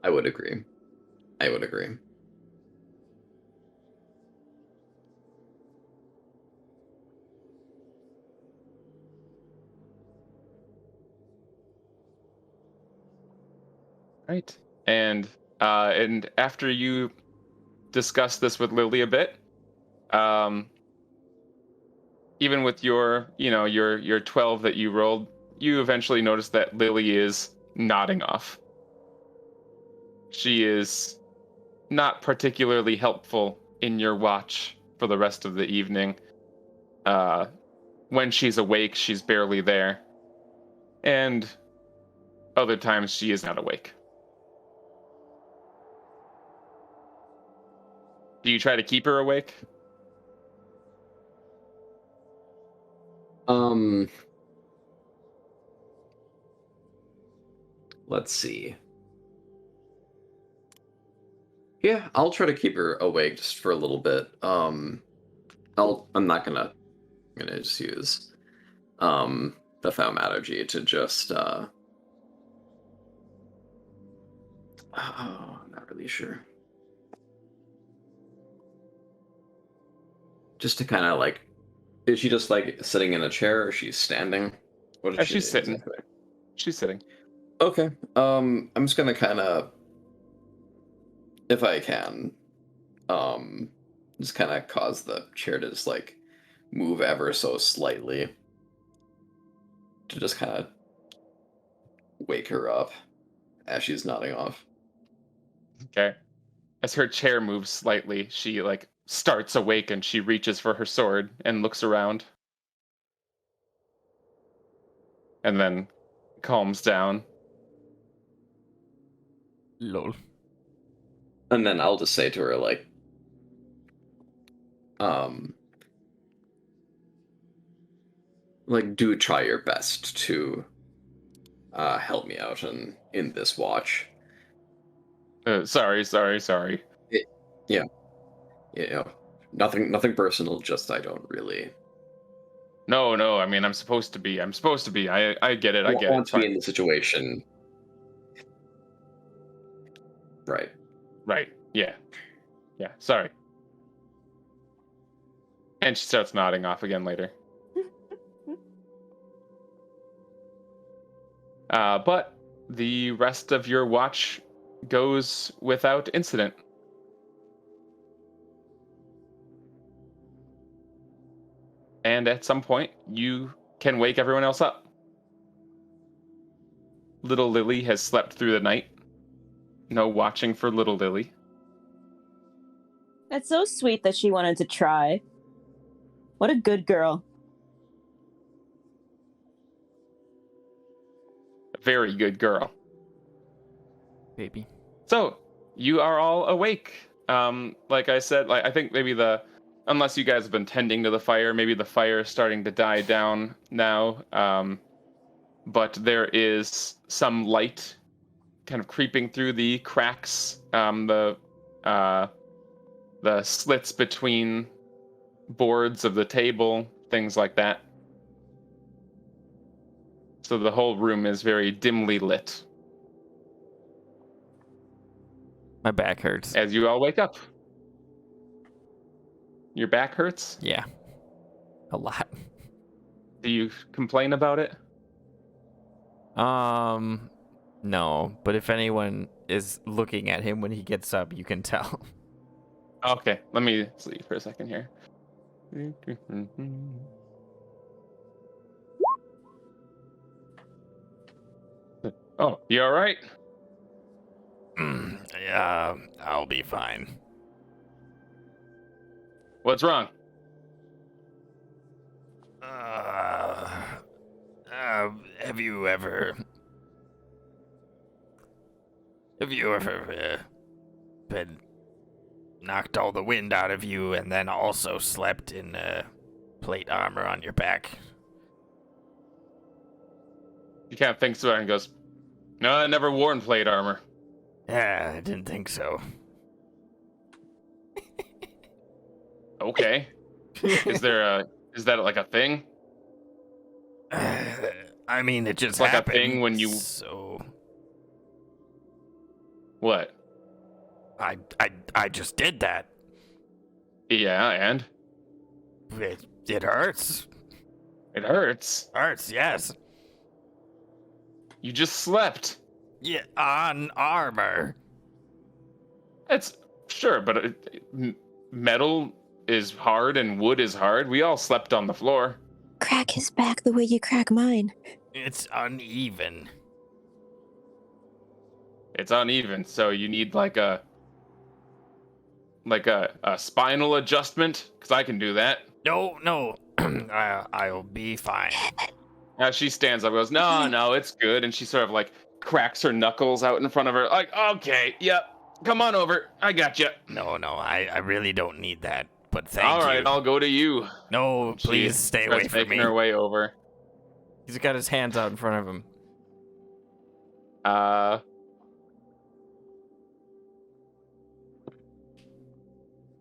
I would agree. I would agree. Right. And after you discuss this with Lily a bit, um, even with your 12 that you rolled, you eventually notice that Lily is nodding off. She is not particularly helpful in your watch for the rest of the evening. Uh, when she's awake, she's barely there, and other times she is not awake. Do you try to keep her awake? Um, let's see. Yeah, I'll try to keep her awake just for a little bit. I'm not gonna just use the thaumaturgy to just oh, I'm not really sure. Just to kind of like, is she just like sitting in a chair, or she's standing? What is she She's doing sitting. exactly? She's sitting. Okay. I'm just gonna kind of, if I can, um, just kind of cause the chair to just like move ever so slightly to just kind of wake her up as she's nodding off. Okay. As her chair moves slightly, she like starts awake and she reaches for her sword and looks around. And then calms down. Lol. And then I'll just say to her like, um, do try your best to help me out in this watch. Sorry. It, yeah, you know, nothing personal. Just I don't really No, I mean, I'm supposed to be. I get it. I get it. want It's to be fine. in the situation. Right. Right. Yeah. Yeah. Sorry. And she starts nodding off again later. But the rest of your watch goes without incident. And at some point, you can wake everyone else up. Little Lily has slept through the night. No watching for little Lily. That's so sweet that she wanted to try. What a good girl. A very good girl. Baby. So, you are all awake. Like I said, I think maybe unless you guys have been tending to the fire, maybe the fire is starting to die down now. But there is some light kind of creeping through the cracks, the slits between boards of the table, things like that. So the whole room is very dimly lit. My back hurts. As you all wake up. Your back hurts? Yeah. A lot. Do you complain about it? No, but if anyone is looking at him when he gets up, you can tell. Okay, let me see for a second here. Oh, you all right? Yeah, I'll be fine. What's wrong? Have you ever been knocked all the wind out of you and then also slept in plate armor on your back? You kind of thinks about it and goes, "No, I never worn plate armor." Yeah, I didn't think so. Okay. Is that like a thing? I mean, it just It's like happened. a thing when you. So What? I just did that. Yeah, and It hurts. it hurts. Hurts, yes. You just slept. Yeah, on armor. It's sure, but metal is hard and wood is hard. We all slept on the floor. Crack his back the way you crack mine. It's uneven. It's uneven, so you need like a spinal adjustment, because I can do that. No. I'll be fine. Now she stands up and goes, no, it's good. And she sort of like cracks her knuckles out in front of her. Like, okay, yep, come on over. I got you. No, I really don't need that. But thank you. All right, I'll go to you. No, please stay away from making me. her way over. He's got his hands out in front of him.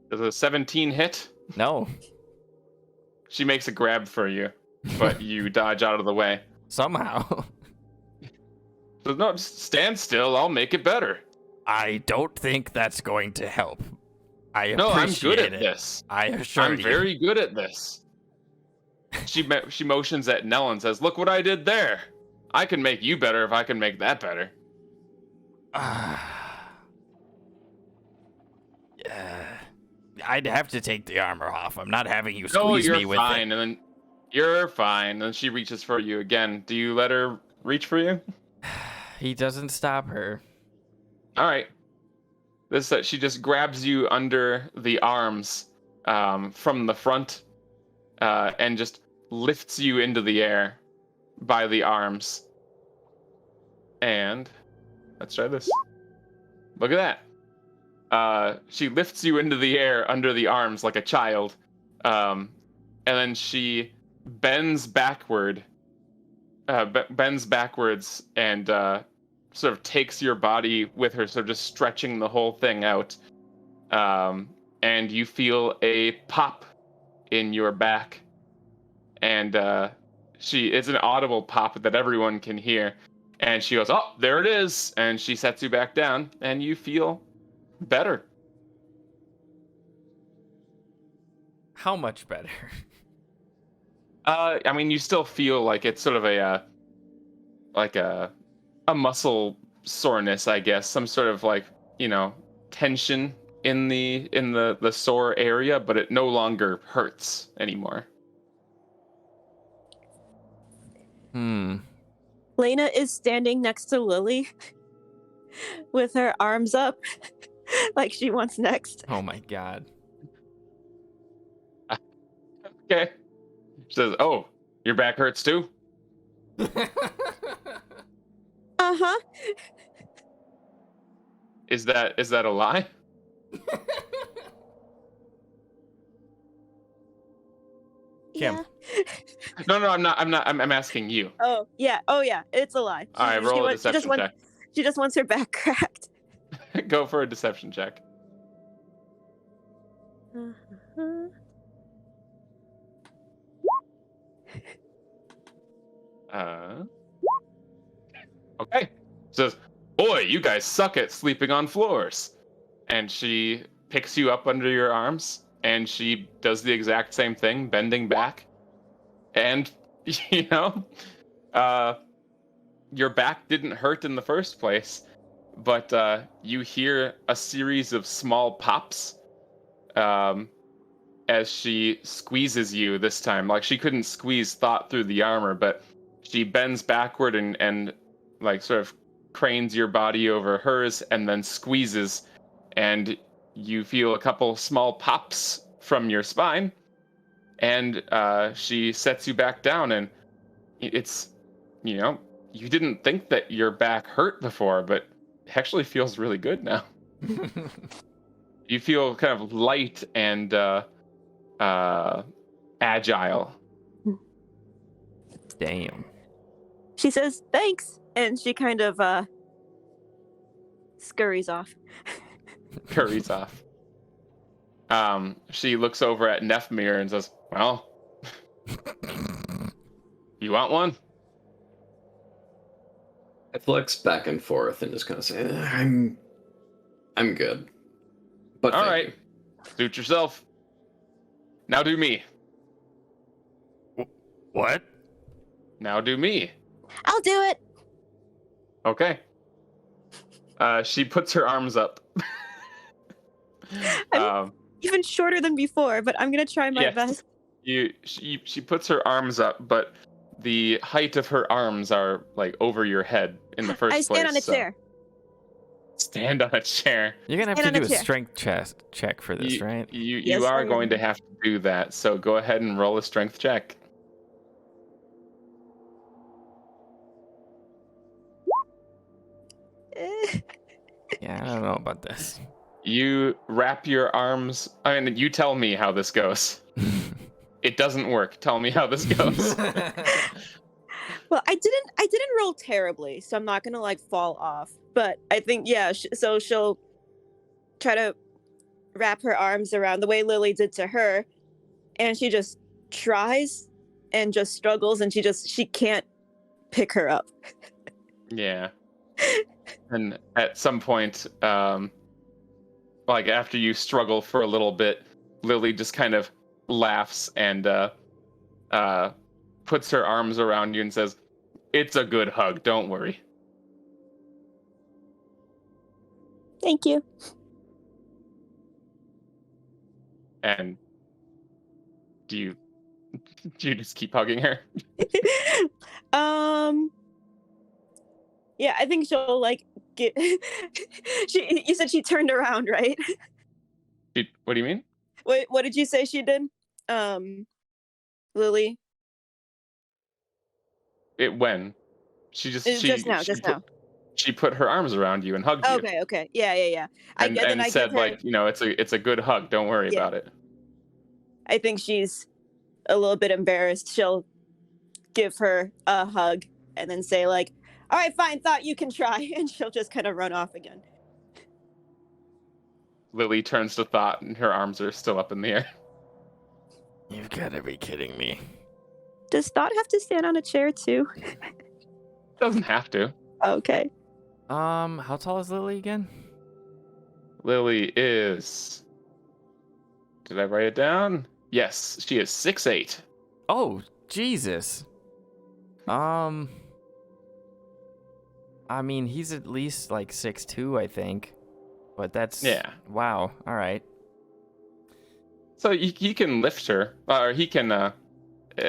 Does a 17 hit? No. She makes a grab for you, but you dodge out of the way. Somehow. So, no, just stand still. I'll make it better. I don't think that's going to help. I appreciate No, I'm good at it. this. I assure you. I'm very good at this. She motions at Nell and says, "Look what I did there. I can make you better if I can make that better." I'd have to take the armor off. I'm not having you No, squeeze you're me with fine. it. And then you're fine. And then she reaches for you again. Do you let her reach for you? He doesn't stop her. All right. She just grabs you under the arms from the front and just lifts you into the air by the arms. And let's try this. Look at that. She lifts you into the air under the arms like a child. And then she bends backwards and sort of takes your body with her, sort of just stretching the whole thing out. And you feel a pop in your back. And it's an audible pop that everyone can hear. And she goes, "Oh, there it is." And she sets you back down, and you feel better. How much better? I mean, you still feel like it's sort of like a muscle soreness, I guess, some sort of like, tension in the sore area, but it no longer hurts anymore. Lena is standing next to Lily with her arms up like she wants next. Oh my god. Okay. She says, "Oh, your back hurts too?" Uh-huh. Is that a lie? Kim. Yeah. No, I'm not. I'm asking you. Oh yeah, it's a lie. All right, roll a deception check. She just wants her back cracked. Go for a deception check. Uh-huh. Okay. Says, "Boy, you guys suck at sleeping on floors." And she picks you up under your arms, and she does the exact same thing, bending back. And, your back didn't hurt in the first place, but you hear a series of small pops as she squeezes you this time. Like, she couldn't squeeze Thought through the armor, but she bends backward and like sort of cranes your body over hers and then squeezes, and you feel a couple small pops from your spine, and she sets you back down, and it's, you didn't think that your back hurt before, but it actually feels really good now. You feel kind of light and agile. Damn. She says thanks, and she kind of scurries off. Curries off. She looks over at Nefmir and says, "Well, you want one?" I flex back and forth and just kind of say, I'm good. But All thank right. you." Suit yourself. Now do me. What? Now do me. I'll do it. Okay. She puts her arms up. I'm even shorter than before, but I'm gonna try my Yes. best. She puts her arms up, but the height of her arms are like over your head in the first I place. stand on a so- chair. Stand on a chair. You're gonna have Stand to on do a a chair. strength check for this, right? You Yes, are I going am. to have to do that. So go ahead and roll a strength check. Eh. Yeah, I don't know about this. You wrap your arms. I mean, you tell me how this goes. It doesn't work. Tell me how this goes. Well, I didn't roll terribly, so I'm not gonna like fall off. But I think so she'll try to wrap her arms around the way Lily did to her, and she just tries and just struggles, and she can't pick her up. Yeah. And at some point, like after you struggle for a little bit, Lily just kind of laughs and puts her arms around you and says, "It's a good hug, don't worry." Thank you. And do you just keep hugging her? Yeah, I think she'll like get. You said she turned around, right? What do you mean? What did you say she did? Lily. When? She just Just now. She put her arms around you and hugged you. Okay. Yeah. And I said give her, like, it's a good hug. Don't worry Yeah. about it. I think she's a little bit embarrassed. She'll give her a hug and then say like, "All right, fine. Thought you can try," and she'll just kind of run off again. Lily turns to Thought, and her arms are still up in the air. You've got to be kidding me. Does Thought have to stand on a chair too? Doesn't have to. Okay. How tall is Lily again? Lily is. Did I write it down? Yes, she is 6'8". Oh, Jesus. I mean, he's at least like 6'2", I think. But that's... Yeah. Wow, all right. So he can lift her, or he can,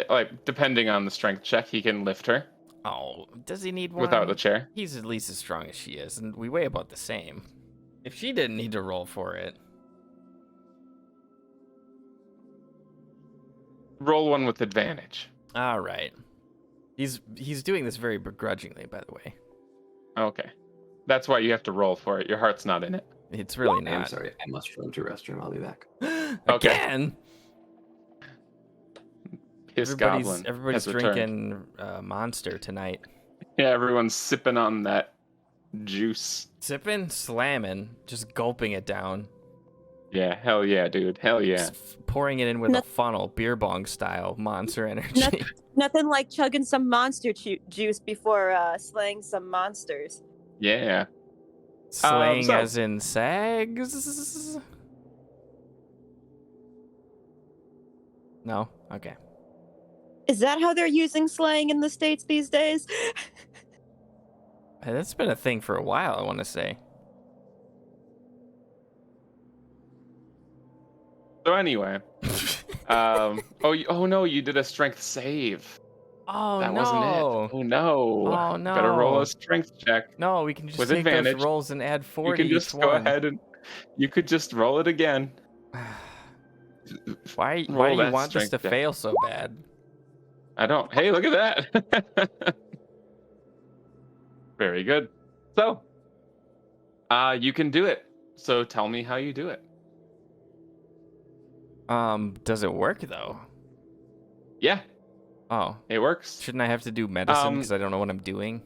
like, depending on the strength check, he can lift her Oh, does he need one? without the chair. He's at least as strong as she is, and we weigh about the same. If she didn't need to roll for it... Roll one with advantage. All right. He's doing this very begrudgingly, by the way. Okay. That's why you have to roll for it. Your heart's not in it. It's really I'm not. sorry, I must run to restroom. I'll be back. Okay. Again? His goblin Everybody's has returned. drinking Monster tonight. Yeah, everyone's sipping on that juice. Sipping, slamming, just gulping it down. Yeah, hell yeah, dude. Hell yeah. Just pouring it in with No- a funnel, beer bong style, monster energy. Nothing like chugging some monster juice before slaying some monsters. Yeah. Slaying so- as in sags? No? Okay. Is that how they're using slaying in the States these days? Hey, that's been a thing for a while, I want to say. So anyway, oh no, you did a strength save. Oh, That no. wasn't it. Oh no. Oh, no. Better roll a strength check. No, we can just With take advantage. those rolls and add 40 You can each just go one. ahead and you could just roll it again. Why Roll do you that want this to strength check. fail so bad? I don't. Hey, look at that. Very good. So, you can do it. So tell me how you do it. Does it work though? Yeah, Oh, it works. shouldn't I have to do medicine because I don't know what I'm doing?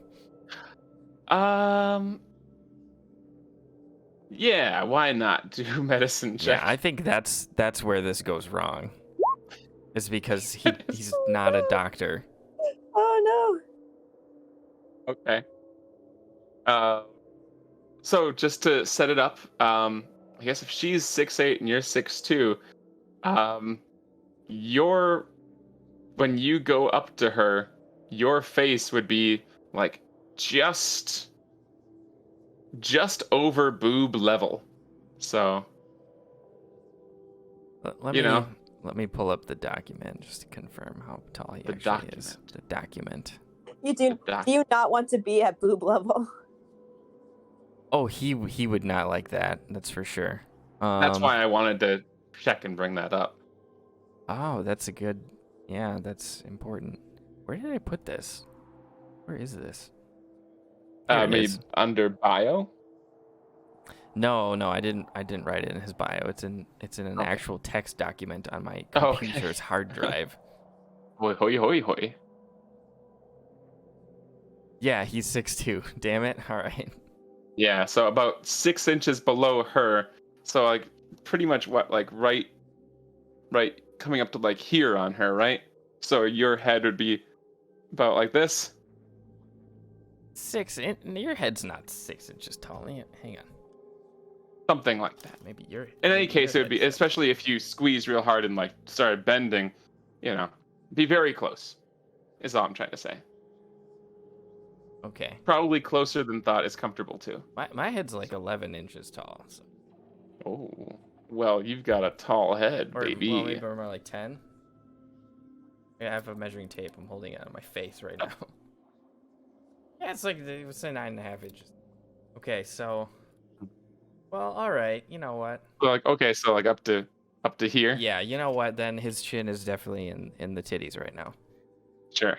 Yeah, why not do medicine check? Yeah, I think that's where this goes wrong. Is because he's not a doctor. Oh Okay. So just to set it up, I guess if she's 6'8" and you're 6'2", when you go up to her, your face would be like just over boob level. So Let You me know. let me pull up the document just to confirm how tall he The actually is. document. The document. no. Do you not want to be at boob level? Oh, he would not like that. That's for sure. that's why I wanted to check and bring that up. Oh, that's a good. Yeah, that's important. Where did I put this? Where is this? Here it Maybe is. under bio. No, I didn't write it in his bio. It's in an Okay. actual text document on my Okay. computer's hard drive. Hoi hoi hoi hoi. Yeah, he's 6'2". Damn it. All right. Yeah, so about 6 inches below her. So like pretty much what, like right coming up to like here on her, right? So your head would be about like this. Your head's not 6 inches tall. Hang on. Something like that. Maybe you're. In any case, it would be, especially if you squeeze real hard and like started bending, be very close, is all I'm trying to say. Okay. Probably closer than thought is comfortable too. My head's like 11 inches tall. So. Oh, well, you've got a tall head, Or baby. well, maybe more like 10. I have a measuring tape. I'm holding it on my face right now. Yeah, it's like it's a 9.5 inches. Okay, so. Well, all right. You know what? So like, okay, so like up to here. Yeah, you know what? Then his chin is definitely in the titties right now. Sure.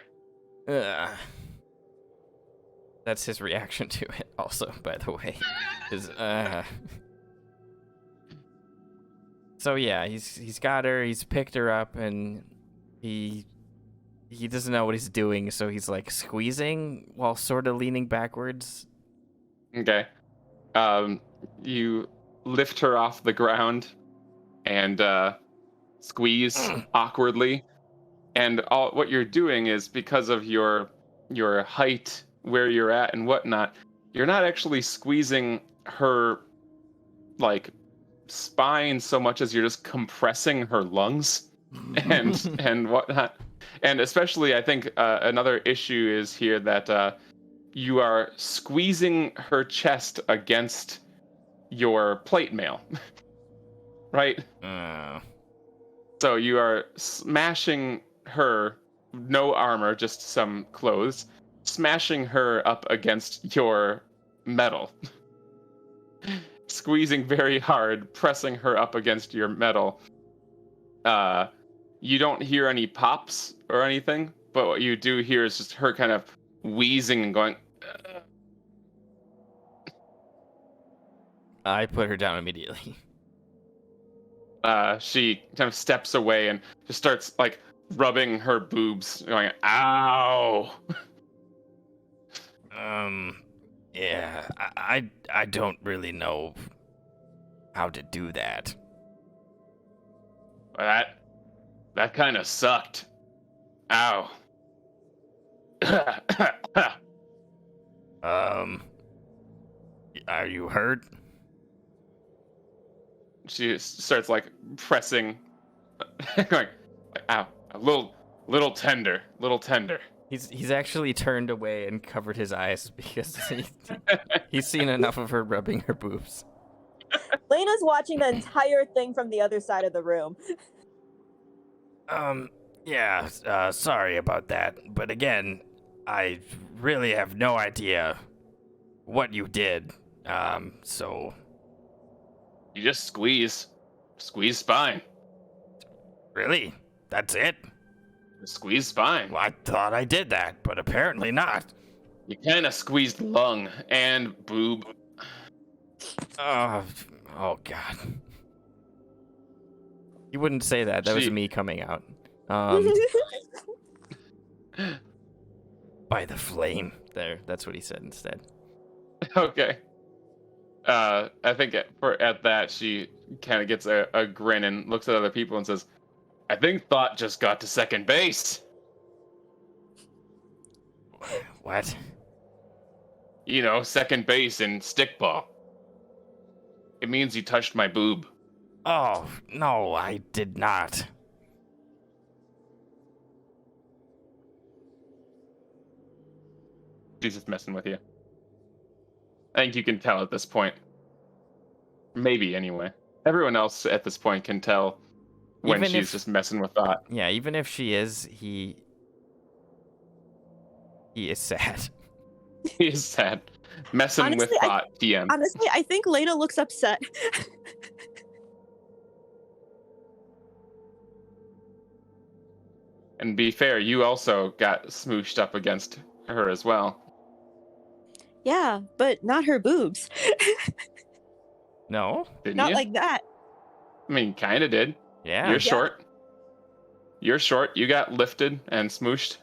Ugh. That's his reaction to it, also, by the way. So yeah, he's got her. He's picked her up, and he doesn't know what he's doing. So he's like squeezing while sort of leaning backwards. Okay. You lift her off the ground and squeeze awkwardly. And what you're doing is, because of your height, where you're at and whatnot, you're not actually squeezing her like spine so much as you're just compressing her lungs. and whatnot. And especially, I think another issue is here that you are squeezing her chest against your plate mail, right? So you are smashing her, no armor, just some clothes, smashing her up against your metal. Squeezing very hard, pressing her up against your metal. You don't hear any pops or anything, but what you do hear is just her kind of wheezing and going. I put her down immediately. She kind of steps away and just starts like rubbing her boobs, going, "Ow!" Yeah, I don't really know how to do that. That kind of sucked. Ow. Are you hurt? She starts like pressing, going, "Ow, a little tender, little tender." He's actually turned away and covered his eyes because he's seen enough of her rubbing her boobs. Lena's watching the entire thing from the other side of the room. Yeah, sorry about that. But again, I really have no idea what you did. So... You just squeeze spine. Really? That's it? Squeeze spine. Well, I thought I did that, but apparently not. You kind of squeezed lung and boob. Oh God. You wouldn't say that. That was me coming out. By the flame. There, that's what he said instead. Okay. I think at that she kind of gets a grin and looks at other people and says, "I think Thought just got to second base." What? You know, second base in stickball. It means you touched my boob. Oh, no, I did not. She's just messing with you. I think you can tell at this point. Maybe, anyway. Everyone else at this point can tell when Even she's if- just messing with Thought. Yeah, even if she is, he is sad. He's sad. Messing with Honestly, Thought, TM. Honestly, I think Lena looks upset. And be fair, you also got smooshed up against her as well. Yeah, but not her boobs. No? Didn't Not you? like that. I mean, kind of did. Yeah. You're short. You're short. You got lifted and smooshed.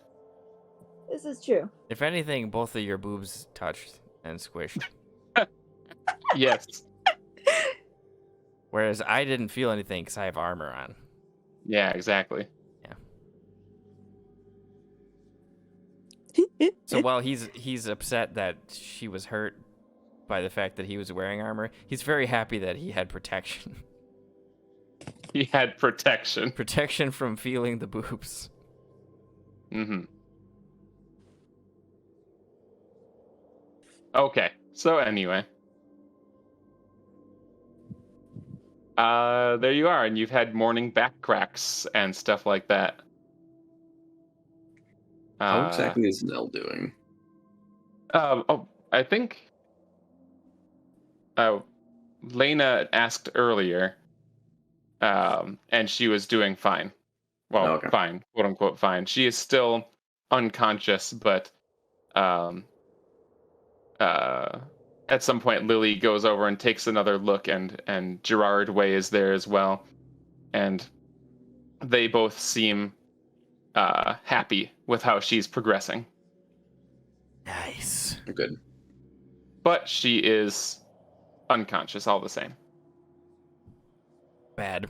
This is true. If anything, both of your boobs touched and squished. Yes. Whereas I didn't feel anything because I have armor on. Yeah, exactly. So while he's upset that she was hurt by the fact that he was wearing armor, he's very happy that he had protection. He had protection. Protection from feeling the boobs. Mm-hmm. Okay. So anyway. There you are, and you've had morning back cracks and stuff like that. How exactly is Nell doing? I think Lena asked earlier, and she was doing fine. Well, Okay. fine, quote unquote fine. She is still unconscious, but at some point Lily goes over and takes another look, and Gerard Way is there as well, and they both seem happy with how she's progressing. Nice. Good. But she is unconscious all the same. Bad.